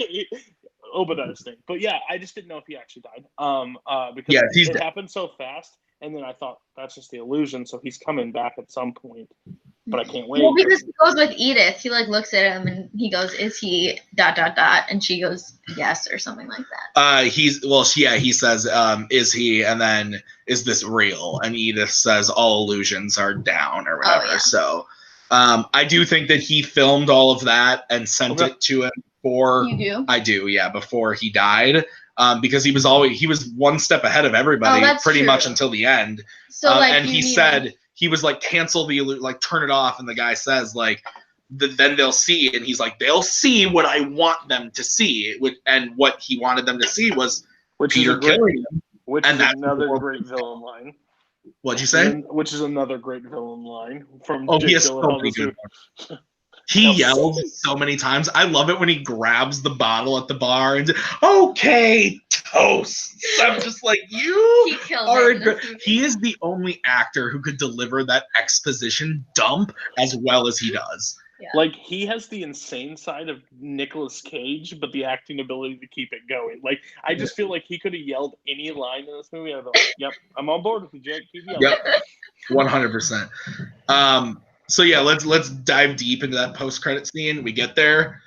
Obadiah's thing. But yeah, I just didn't know if he actually died. Because it happened so fast, and then I thought that's just the illusion. So he's coming back at some point, but I can't wait. Well, because he goes with Edith, he like looks at him and he goes, "Is he ... and she goes, "Yes," or something like that. He says, "Is he?" And then, "Is this real?" And Edith says, "All illusions are down," or whatever. Oh, yeah. So. I do think that he filmed all of that and sent it to him before. You do? I do, yeah, before he died. Because he was one step ahead of everybody pretty much until the end. So and he said he was like, cancel the turn it off, and the guy says like, then they'll see, and he's like, they'll see what I want them to see, and what he wanted them to see was Peter killing him. Which is another great villain line. What'd you say? Which is another great villain line from Oh, Jake he has so Gyllenhaal. many good ones. He yells so many times. I love it when he grabs the bottle at the bar and okay, toast. I'm just like, you are. He is the only actor who could deliver that exposition dump as well as he does. Yeah. Like, he has the insane side of Nicolas Cage, but the acting ability to keep it going. Like, I just feel like he could have yelled any line in this movie. I'd be like, yep, I'm on board with you, Jake. Keep yelling. Yep, 100%. So yeah, let's dive deep into that post-credit scene. We get there.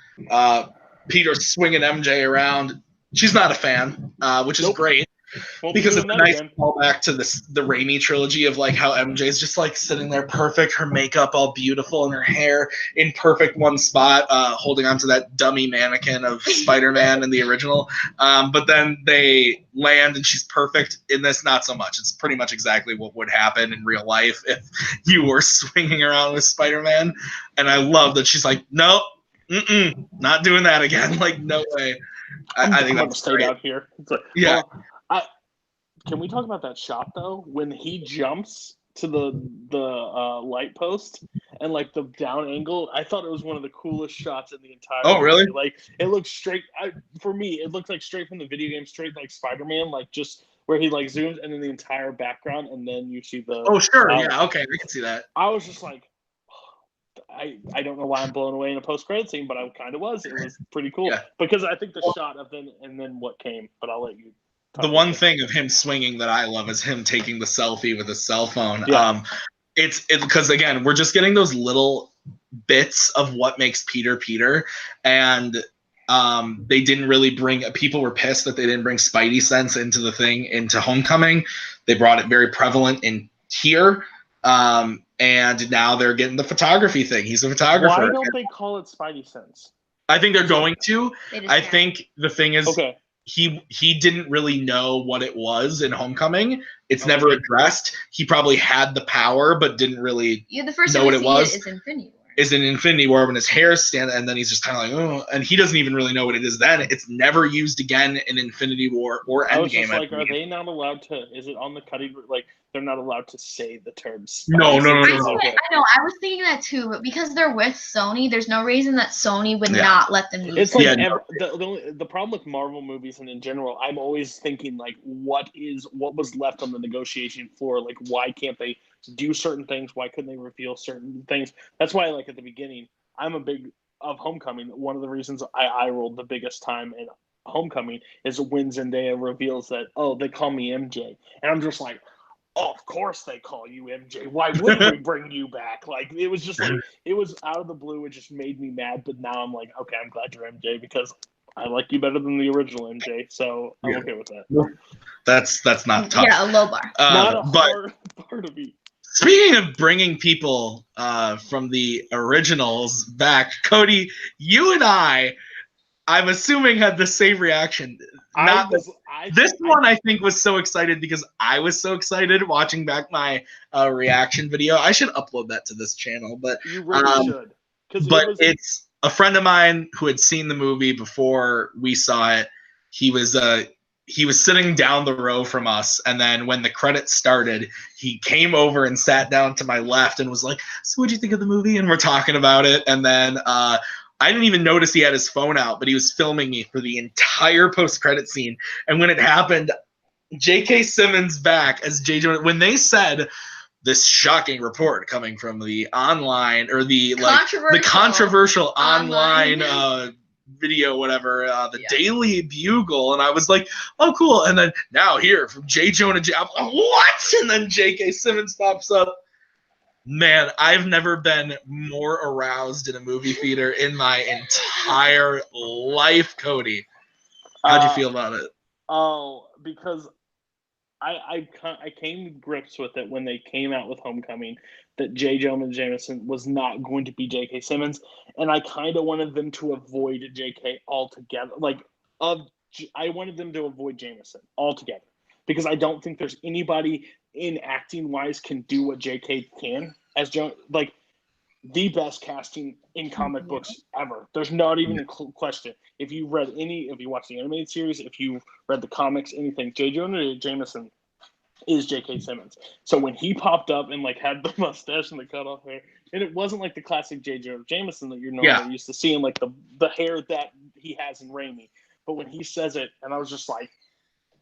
Peter's swinging MJ around. She's not a fan, which is great. Because it's a nice callback to the Raimi trilogy of like how MJ's just like sitting there perfect, her makeup all beautiful and her hair in perfect one spot, holding onto that dummy mannequin of Spider-Man in the original. But then they land and she's perfect. In this, not so much. It's pretty much exactly what would happen in real life if you were swinging around with Spider-Man. And I love that she's like, no, not doing that again. Like, no way. I think that's stayed out here. It's like, yeah. Can we talk about that shot though? When he jumps to the light post and like the down angle, I thought it was one of the coolest shots in the entire. Oh, really? Movie. Like it looks straight. For me, it looks like straight from the video game, straight like Spider-Man, like just where he like zooms and then the entire background, and then you see the. Oh sure, yeah, okay, we can see that. I was just like, I don't know why I'm blown away in a post-credit scene, but I kind of was. It was pretty cool because I think the shot of then and then what came. But I'll let you. The one thing of him swinging that I love is him taking the selfie with his cell phone. Yeah. It's because again, we're just getting those little bits of what makes Peter, and they didn't really bring. People were pissed that they didn't bring Spidey sense into Homecoming. They brought it very prevalent in here, and now they're getting the photography thing. He's a photographer. Why don't they call it Spidey sense? I think they're going to. I think the thing is. Okay. He didn't really know what it was in Homecoming. It's never addressed. He probably had the power, but didn't really the first know what it was. Is Infinity War. Is in Infinity War when his hair stand, and then he's just kind of like, oh, and he doesn't even really know what it is. Then it's never used again in Infinity War or Endgame. I was just like, are they not allowed to? Is it on the cutting? Like they're not allowed to say the terms. No. I know. I was thinking that too, but because they're with Sony, there's no reason that Sony would not let them use. It's like the problem with Marvel movies and in general, I'm always thinking like, what was left on the negotiation floor? Like, why can't they do certain things? Why couldn't they reveal certain things? That's why, like at the beginning, I'm a big of Homecoming. One of the reasons I rolled the biggest time in Homecoming is when Zendaya reveals that, oh, they call me MJ, and I'm just like, oh, of course they call you MJ. Why wouldn't we bring you back? Like it was just like it was out of the blue. It just made me mad. But now I'm like, okay, I'm glad you're MJ because I like you better than the original MJ. So I'm okay with that. That's not tough. Yeah, a low bar. Not a hard bar to beat. Speaking of bringing people from the originals back, Cody, you and I'm assuming had the same reaction. This one I think was so excited because I was so excited watching back my reaction video. I should upload that to this channel, but you really should. It's a friend of mine who had seen the movie before we saw it. He was sitting down the row from us, and then when the credits started, he came over and sat down to my left and was like, "So what'd you think of the movie?" And we're talking about it, and then I didn't even notice he had his phone out, but he was filming me for the entire post-credit scene. And when it happened, J.K. Simmons back as J. Jonah, when they said this shocking report coming from the online or the controversial online video, whatever, Daily Bugle, and I was like, oh, cool. And then now here from J. Jonah, I'm like, what? And then J.K. Simmons pops up. Man, I've never been more aroused in a movie theater in my entire life, Cody. How'd you feel about it? Oh, because I came to grips with it when they came out with Homecoming that J. Jonah Jameson was not going to be J.K. Simmons, and I kind of wanted them to avoid J.K. altogether. I wanted them to avoid Jameson altogether because I don't think there's anybody in acting wise can do what J.K. can as the best casting in comic books ever. There's not even a question. If you watch the animated series, if you read the comics, anything, J. Jonah Jameson is J.K. Simmons. So when he popped up and like had the mustache and the cut off hair, and it wasn't like the classic J. Jonah Jameson that you're normally used to seeing, like the hair that he has in Raimi. But when he says it, and I was just like,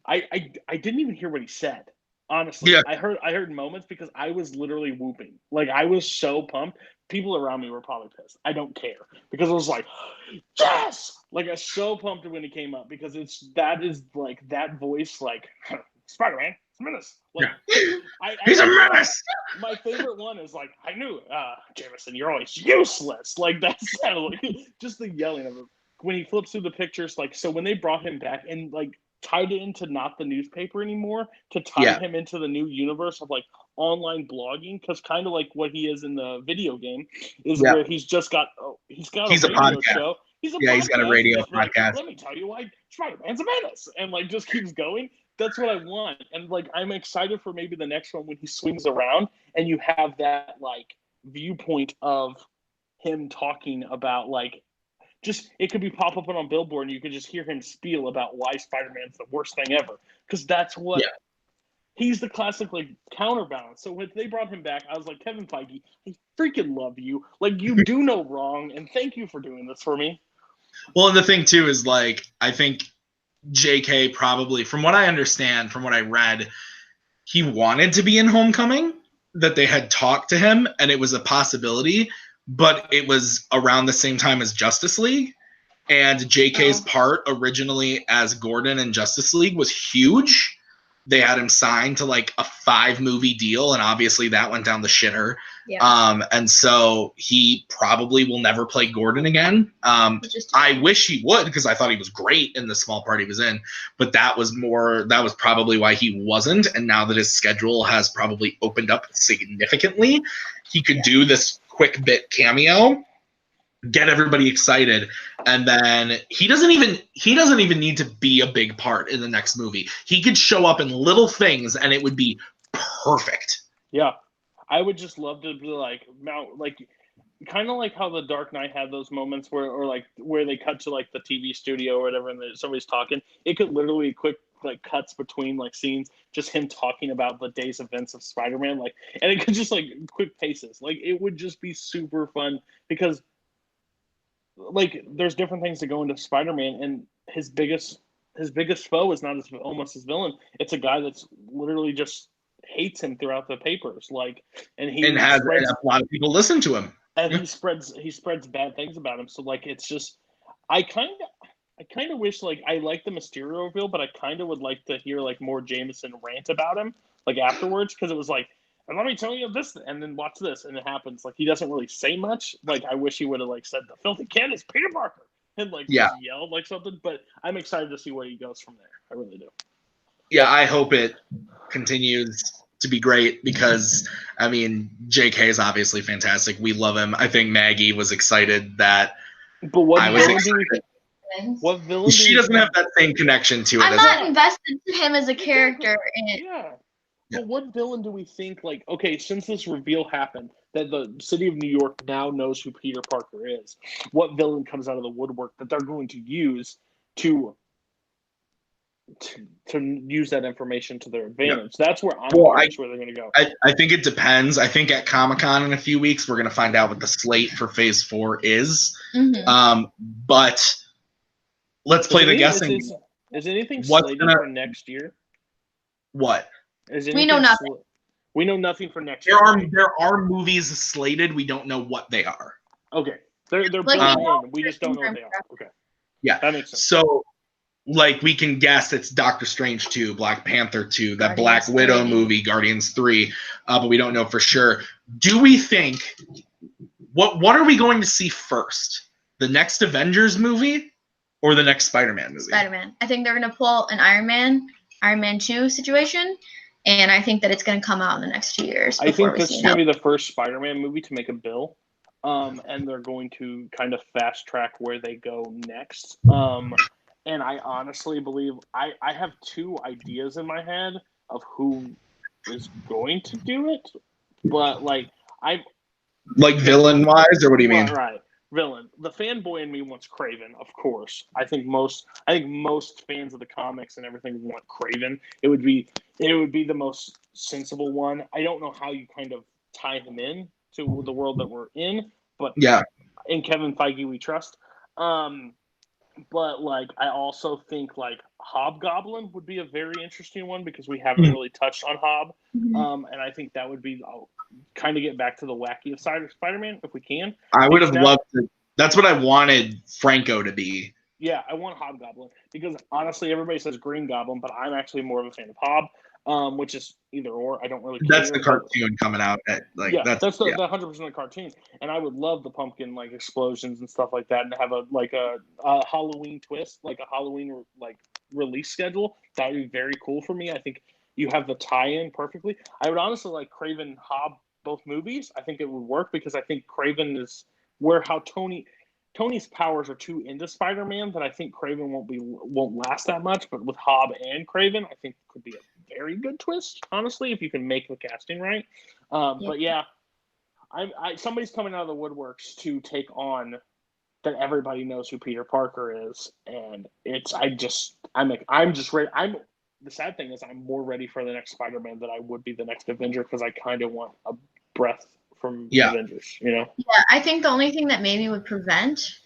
I didn't even hear what he said. Honestly, I heard moments because I was literally whooping. Like I was so pumped. People around me were probably pissed. I don't care because I was like, yes! Like I was so pumped when he came up because that is like that voice, like Spider-Man, it's a menace. Like he's a menace. My favorite one is like, I knew, Jameson, you're always useless. Like that's like, just the yelling of him when he flips through the pictures. Like so when they brought him back and like tied it into not the newspaper anymore to tie him into the new universe of like online blogging, because kind of like what he is in the video game is where he's just got he's a radio show. He's got a radio podcast. Like, let me tell you why Spider-Man's a menace, and like just keeps going. That's what I want, and like I'm excited for maybe the next one when he swings around and you have that like viewpoint of him talking about like. Just it could be pop up on a billboard and you could just hear him spiel about why Spider-Man's the worst thing ever. Because that's what he's the classic like counterbalance. So when they brought him back, I was like, Kevin Feige, I freaking love you. Like you do no wrong, and thank you for doing this for me. Well, and the thing too is like I think JK probably, from what I understand, from what I read, he wanted to be in Homecoming, that they had talked to him and it was a possibility. But it was around the same time as Justice League, and JK's part originally as Gordon in Justice League was huge. They had him signed to like a 5-movie deal, and obviously that went down the shitter. And so he probably will never play Gordon again. I wish he would, because I thought he was great in the small part he was in, but that was probably why he wasn't. And now that his schedule has probably opened up significantly, he could do this quick bit cameo, get everybody excited, and then he doesn't even need to be a big part in the next movie. He could show up in little things and it would be perfect. Yeah. I would just love to be like kind of like how the Dark Knight had those moments where they cut to like the TV studio or whatever and somebody's talking. It could literally be quick like cuts between like scenes, just him talking about the day's events of Spider-Man, like, and it could just like quick paces. Like it would just be super fun because like there's different things that go into Spider-Man, and his biggest foe is not almost his villain. It's a guy that's literally just hates him throughout the papers, like, and a lot of people listen to him, and he spreads bad things about him. So like it's just I kind of wish, like, I like the Mysterio reveal, but I kind of would like to hear, like, more Jameson rant about him, like, afterwards, because it was like, and let me tell you this, and then watch this, and it happens. Like, he doesn't really say much. Like, I wish he would have, like, said, the filthy kid is Peter Parker, and, like, just yelled, like, something, but I'm excited to see where he goes from there. I really do. Yeah, I hope it continues to be great because, I mean, JK is obviously fantastic. We love him. I think Maggie was excited that I was excited. What villain? She doesn't have that same connection to it. I'm not invested to him as a character in it. Yeah. But what villain do we think, like, okay, since this reveal happened, that the city of New York now knows who Peter Parker is, what villain comes out of the woodwork that they're going to use to use that information to their advantage? That's where I'm curious where they're going to go. I think it depends. I think at Comic-Con in a few weeks, we're going to find out what the slate for Phase 4 is. But let's play the guessing. Is anything slated for next year? What? We know nothing. We know nothing for next year. There are movies slated. We don't know what they are. Okay. They're we just don't know what they are. Okay. Yeah. That makes sense. So, like, we can guess it's Doctor Strange 2, Black Panther 2, that Black Widow movie, Guardians 3, but we don't know for sure. Do we think what are we going to see first? The next Avengers movie or the next Spider-Man movie? Spider-Man. I think they're going to pull an Iron Man 2 situation, and I think that it's going to come out in the next 2 years. I think this is going to be the first Spider-Man movie to make a bill, and they're going to kind of fast track where they go next. And I honestly believe I have two ideas in my head of who is going to do it, but like villain-wise, or what do you mean? Right. villain. The fanboy in me wants Kraven, of course. I think most fans of the comics and everything want Kraven. It would be the most sensible one. I don't know how you kind of tie him in to the world that we're in, but Yeah. in Kevin Feige we trust. But like, I also think like Hobgoblin would be a very interesting one because we haven't really touched on Hob. And I think that would be kind of get back to the wacky of Spider-Man if we can. I would have loved to. That's what I wanted Franco to be. Yeah, I want Hobgoblin because honestly, everybody says Green Goblin, but I'm actually more of a fan of Hob, which is either or. I don't really care. That's the cartoon coming out. That's the 100% cartoon, and I would love the pumpkin like explosions and stuff like that, and have a Halloween twist, like a Halloween like release schedule. That would be very cool for me. I think you have the tie-in perfectly. I would honestly like Kraven Hob both movies. I think it would work because I think Kraven is how Tony's powers are too into Spider-Man that I think Kraven won't last that much. But with Hob and Kraven, I think could be a very good twist, honestly, if you can make the casting right. But yeah, somebody's coming out of the woodworks to take on that. Everybody knows who Peter Parker is, and I'm just ready. The sad thing is I'm more ready for the next Spider-Man than I would be the next Avenger because I kind of want a breath from Avengers, Yeah, I think the only thing that maybe would prevent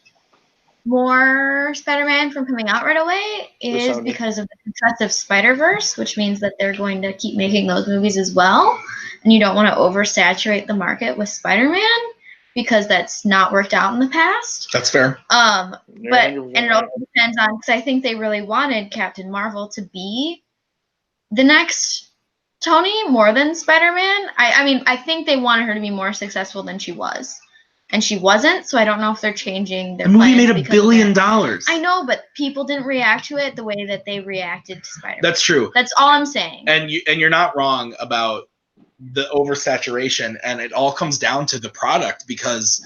more Spider-Man from coming out right away is because of the success of Spider-Verse, which means that they're going to keep making those movies as well, and you don't want to oversaturate the market with Spider-Man because that's not worked out in the past. That's fair. And it also depends on, because I think they really wanted Captain Marvel to be the next Tony more than Spider-Man. I mean, I think they wanted her to be more successful than she was. And she wasn't, so I don't know if they're changing their plans. The movie made $1 billion. I know, but people didn't react to it the way that they reacted to Spider-Man. That's true. That's all I'm saying. And you're not wrong about the oversaturation, and it all comes down to the product because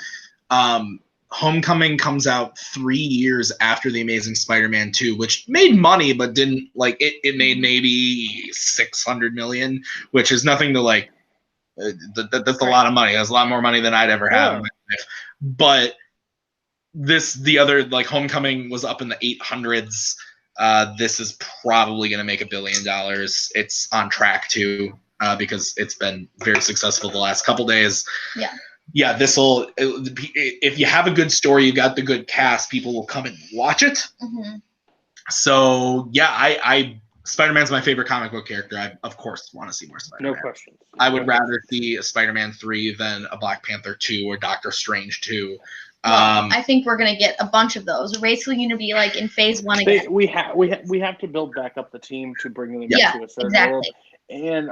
Homecoming comes out 3 years after The Amazing Spider-Man 2, which made money but didn't like it made maybe $600 million, which is nothing to like. That's a lot of money. That's a lot more money than I'd ever have in my life. But the other like Homecoming was up in the 800s. This is probably going to make $1 billion. It's on track to because it's been very successful the last couple days. Yeah, if you have a good story, you got the good cast, people will come and watch it. So yeah, Spider-Man's my favorite comic book character. I, of course, want to see more Spider-Man. No question. I would rather see a Spider-Man 3 than a Black Panther 2 or Doctor Strange 2. I think we're going to get a bunch of those. We're basically going to be like in phase 1 again. We have to build back up the team to bring them into a certain world. And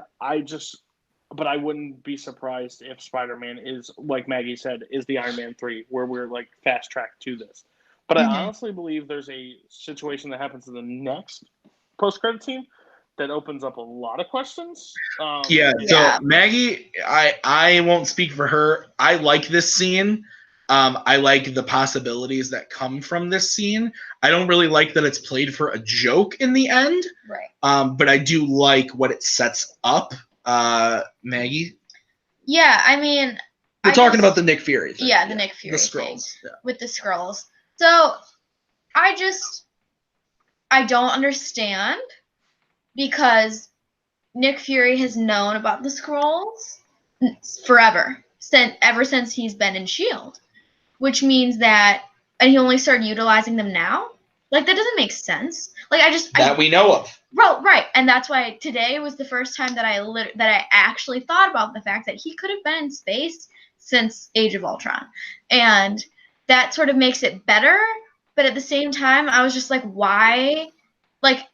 but I wouldn't be surprised if Spider-Man is, like Maggie said, is the Iron Man 3, where we're like fast tracked to this. But I honestly believe there's a situation that happens in the next post-credit scene that opens up a lot of questions. So Maggie, I won't speak for her. I like this scene. I like the possibilities that come from this scene. I don't really like that it's played for a joke in the end. Right. But I do like what it sets up. Maggie? Yeah, I mean... We're talking about the Nick Fury thing. Yeah, the Nick Fury the Skrulls. thing. With the Skrulls. So, I don't understand because Nick Fury has known about the Skrulls forever, ever since he's been in S.H.I.E.L.D., which means that, and he only started utilizing them now? Like, that doesn't make sense. Like, we know of. Well, right, and that's why today was the first time that I actually thought about the fact that he could have been in space since Age of Ultron, and that sort of makes it better. But at the same time, I was just like, why? Like,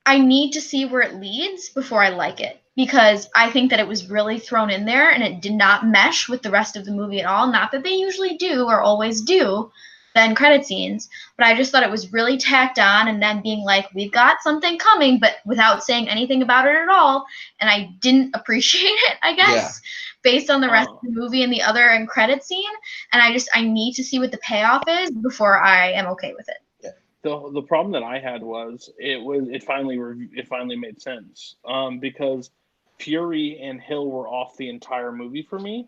I need to see where it leads before I like it, because I think that it was really thrown in there and it did not mesh with the rest of the movie at all. Not that they usually do or always do the end credit scenes, but I just thought it was really tacked on, and then being like, we've got something coming, but without saying anything about it at all. And I didn't appreciate it, I guess, based on the rest of the movie and the other end credit scene. And I need to see what the payoff is before I am okay with it. The problem that I had was it finally made sense because Fury and Hill were off the entire movie for me.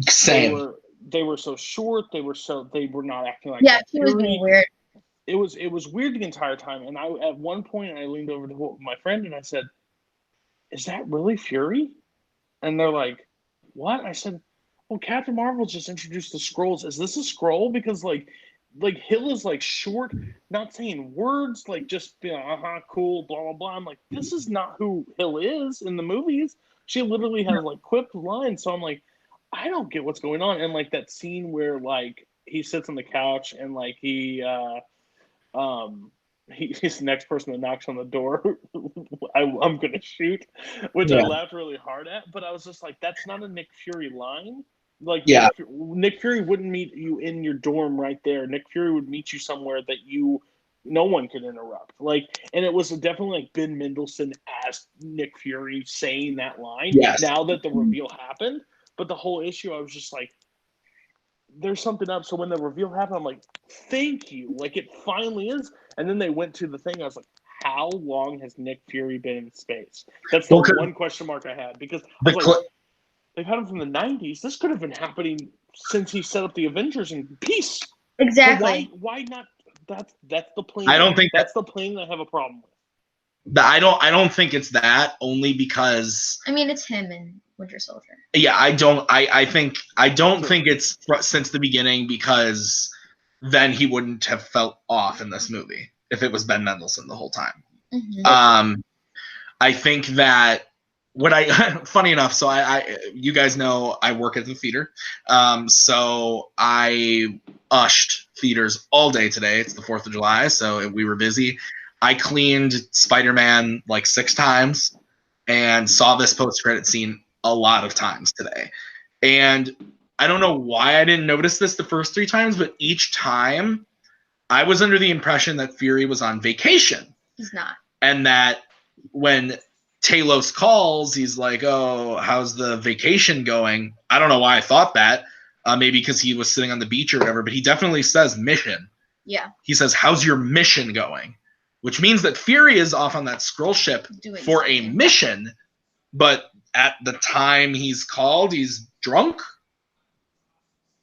Same. they were so short. They were not acting like Yeah, Nick he was Fury. being weird. It was weird the entire time. And at one point I leaned over to my friend and I said, "Is that really Fury?" And they're like, "What?" I said, "Well, Captain Marvel just introduced the Skrulls. Is this a Skrull?" Because like Hill is like short, not saying words, like just cool, blah blah blah. I'm like, this is not who Hill is in the movies. She literally has like quipped lines. So I'm like, I don't get what's going on. And like that scene where like he sits on the couch and like he's the next person that knocks on the door. I'm gonna shoot, which I laughed really hard at. But I was just like, that's not a Nick Fury line. Like Nick Fury wouldn't meet you in your dorm right there. Nick Fury would meet you somewhere that no one could interrupt. Like, and it was definitely like Ben Mendelsohn as Nick Fury saying that line. Yes. Now that the reveal happened, but the whole issue, I was just like, there's something up. So when the reveal happened, I'm like, thank you. Like, it finally is. And then they went to the thing. I was like, how long has Nick Fury been in space? That's the one question mark I had, because I was like, they've had him from the 90s. This could have been happening since he set up the Avengers in peace. Exactly. So why not? That's the plane. I don't think that's the plane I have a problem with. I don't think it's that, only because I mean, it's him and Winter Soldier. Yeah, I don't think it's since the beginning, because then he wouldn't have felt off in this movie if it was Ben Mendelsohn the whole time. Mm-hmm. I think that funny enough, so you guys know I work at the theater. So I ushed theaters all day today. It's the 4th of July, so we were busy. I cleaned Spider-Man like 6 times and saw this post-credit scene a lot of times today. And I don't know why I didn't notice this the first 3 times, but each time I was under the impression that Fury was on vacation. He's not. And that when Talos calls, he's like, "Oh, how's the vacation going?" I don't know why I thought that. Maybe because he was sitting on the beach or whatever, but he definitely says mission. Yeah. He says, "How's your mission going?" Which means that Fury is off on that Skrull ship for a mission, but at the time he's called, he's drunk,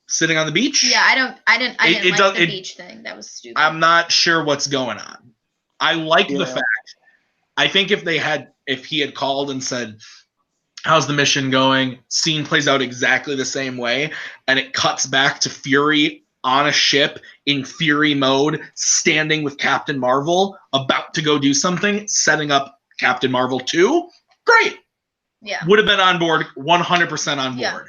sitting on the beach. Yeah, I didn't like the beach thing. That was stupid. I'm not sure what's going on. I like the fact. I think if he had called and said, "How's the mission going?" Scene plays out exactly the same way, and it cuts back to Fury on a ship in Fury mode, standing with Captain Marvel, about to go do something, setting up Captain Marvel 2. Great. Yeah. Would have been on board, 100% on board. Yeah.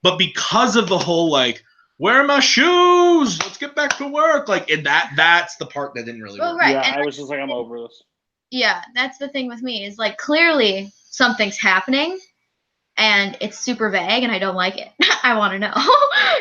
But because of the whole, like, "Where are my shoes? Let's get back to work." Like, that's the part that didn't really work. Right. Yeah, and I was just like, I'm over this. Yeah, that's the thing with me, is like, clearly something's happening and it's super vague and I don't like it. I want to know.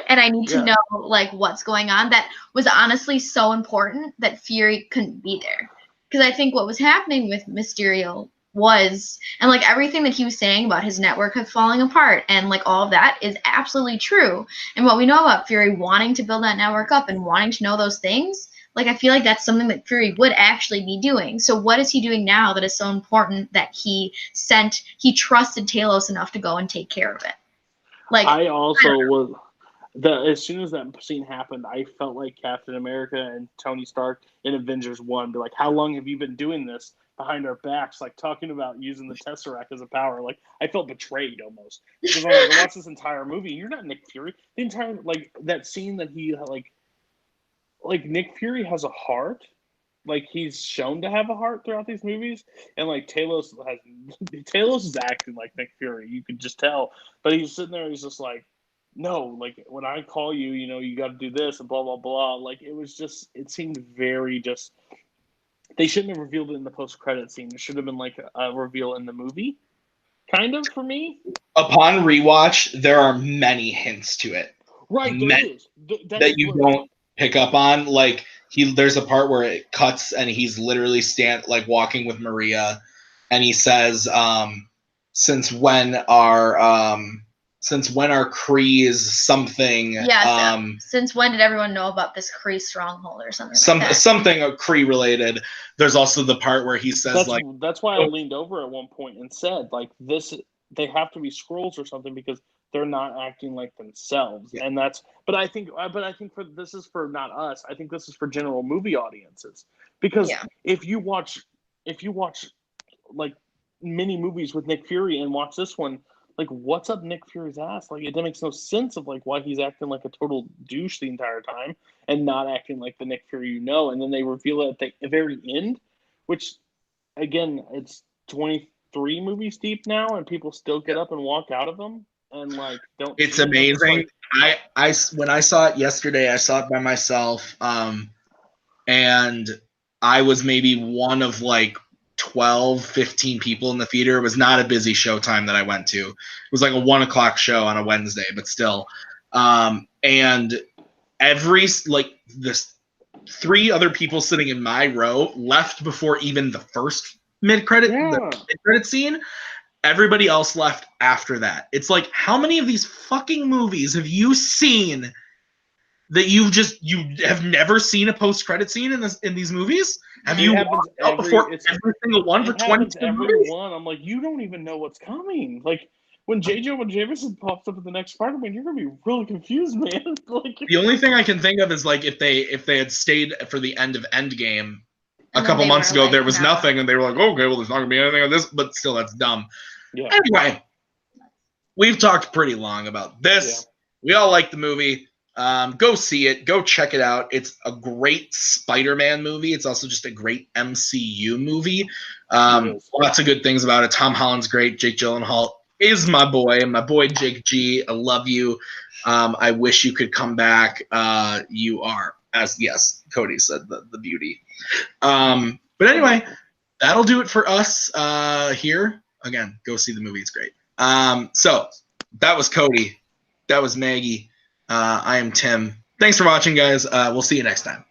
And I need to know like what's going on. That was honestly so important that Fury couldn't be there. Because I think what was happening with Mysterio was, and like everything that he was saying about his network of falling apart and like all of that is absolutely true. And what we know about Fury wanting to build that network up and wanting to know those things, like, I feel like that's something that Fury would actually be doing. So what is he doing now that is so important that he trusted Talos enough to go and take care of it? Like, I also was, as soon as that scene happened, I felt like Captain America and Tony Stark in Avengers 1 be like, how long have you been doing this behind our backs, like talking about using the Tesseract as a power? Like, I felt betrayed almost. Because I'm like, I watched this entire movie, you're not Nick Fury. The entire, like, that scene that he, like Nick Fury has a heart. Like, he's shown to have a heart throughout these movies, and like Talos is acting like Nick Fury. You could just tell, but he's sitting there. He's just like, no, like when I call you, you got to do this and blah blah blah. Like, it seemed very just. They shouldn't have revealed it in the post-credit scene. It should have been like a reveal in the movie, kind of, for me. Upon rewatch, there are many hints to it. Right, that you don't pick up on. Like, there's a part where it cuts and he's literally walking with Maria, and he says, since when are Kree's something? Yeah. Since when did everyone know about this Kree stronghold or something? Something Kree related. There's also the part where he says that's why I leaned over at one point and said, like, this, they have to be Skrulls or something, because they're not acting like themselves, and that's. But I think for this is for not us. I think this is for general movie audiences, because if you watch like many movies with Nick Fury and watch this one, like what's up Nick Fury's ass? Like it makes no sense of like why he's acting like a total douche the entire time and not acting like the Nick Fury you know. And then they reveal it at the very end, which again, it's 23 movies deep now, and people still get up and walk out of them and like don't. It's amazing. I when I saw it yesterday, I saw it by myself, and I was maybe one of like 12, 15 people in the theater. It was not a busy showtime that I went to. It was like a 1 o'clock show on a Wednesday, but still. And this 3 other people sitting in my row left before even the first mid-credit scene. Everybody else left after that. It's like, how many of these fucking movies have you seen that you have never seen a post-credit scene in these movies? Have you walked out before every single one for 22 movies? I'm like, you don't even know what's coming. Like, when J. Jonah Jameson pops up in the next Spider-Man, you're gonna be really confused, man. Like, the only thing I can think of is like if they had stayed for the end of Endgame a couple months ago, there was nothing, and they were like, okay, well, there's not gonna be anything on this, but still, that's dumb. Yeah. Anyway, we've talked pretty long about this. Yeah. We all like the movie. Go see it. Go check it out. It's a great Spider-Man movie. It's also just a great MCU movie. Lots of good things about it. Tom Holland's great. Jake Gyllenhaal is my boy Jake G. I love you. I wish you could come back. You are, as yes, Cody said, the beauty. But anyway, that'll do it for us here. Again, go see the movie. It's great. So that was Cody. That was Maggie. I am Tim. Thanks for watching, guys. We'll see you next time.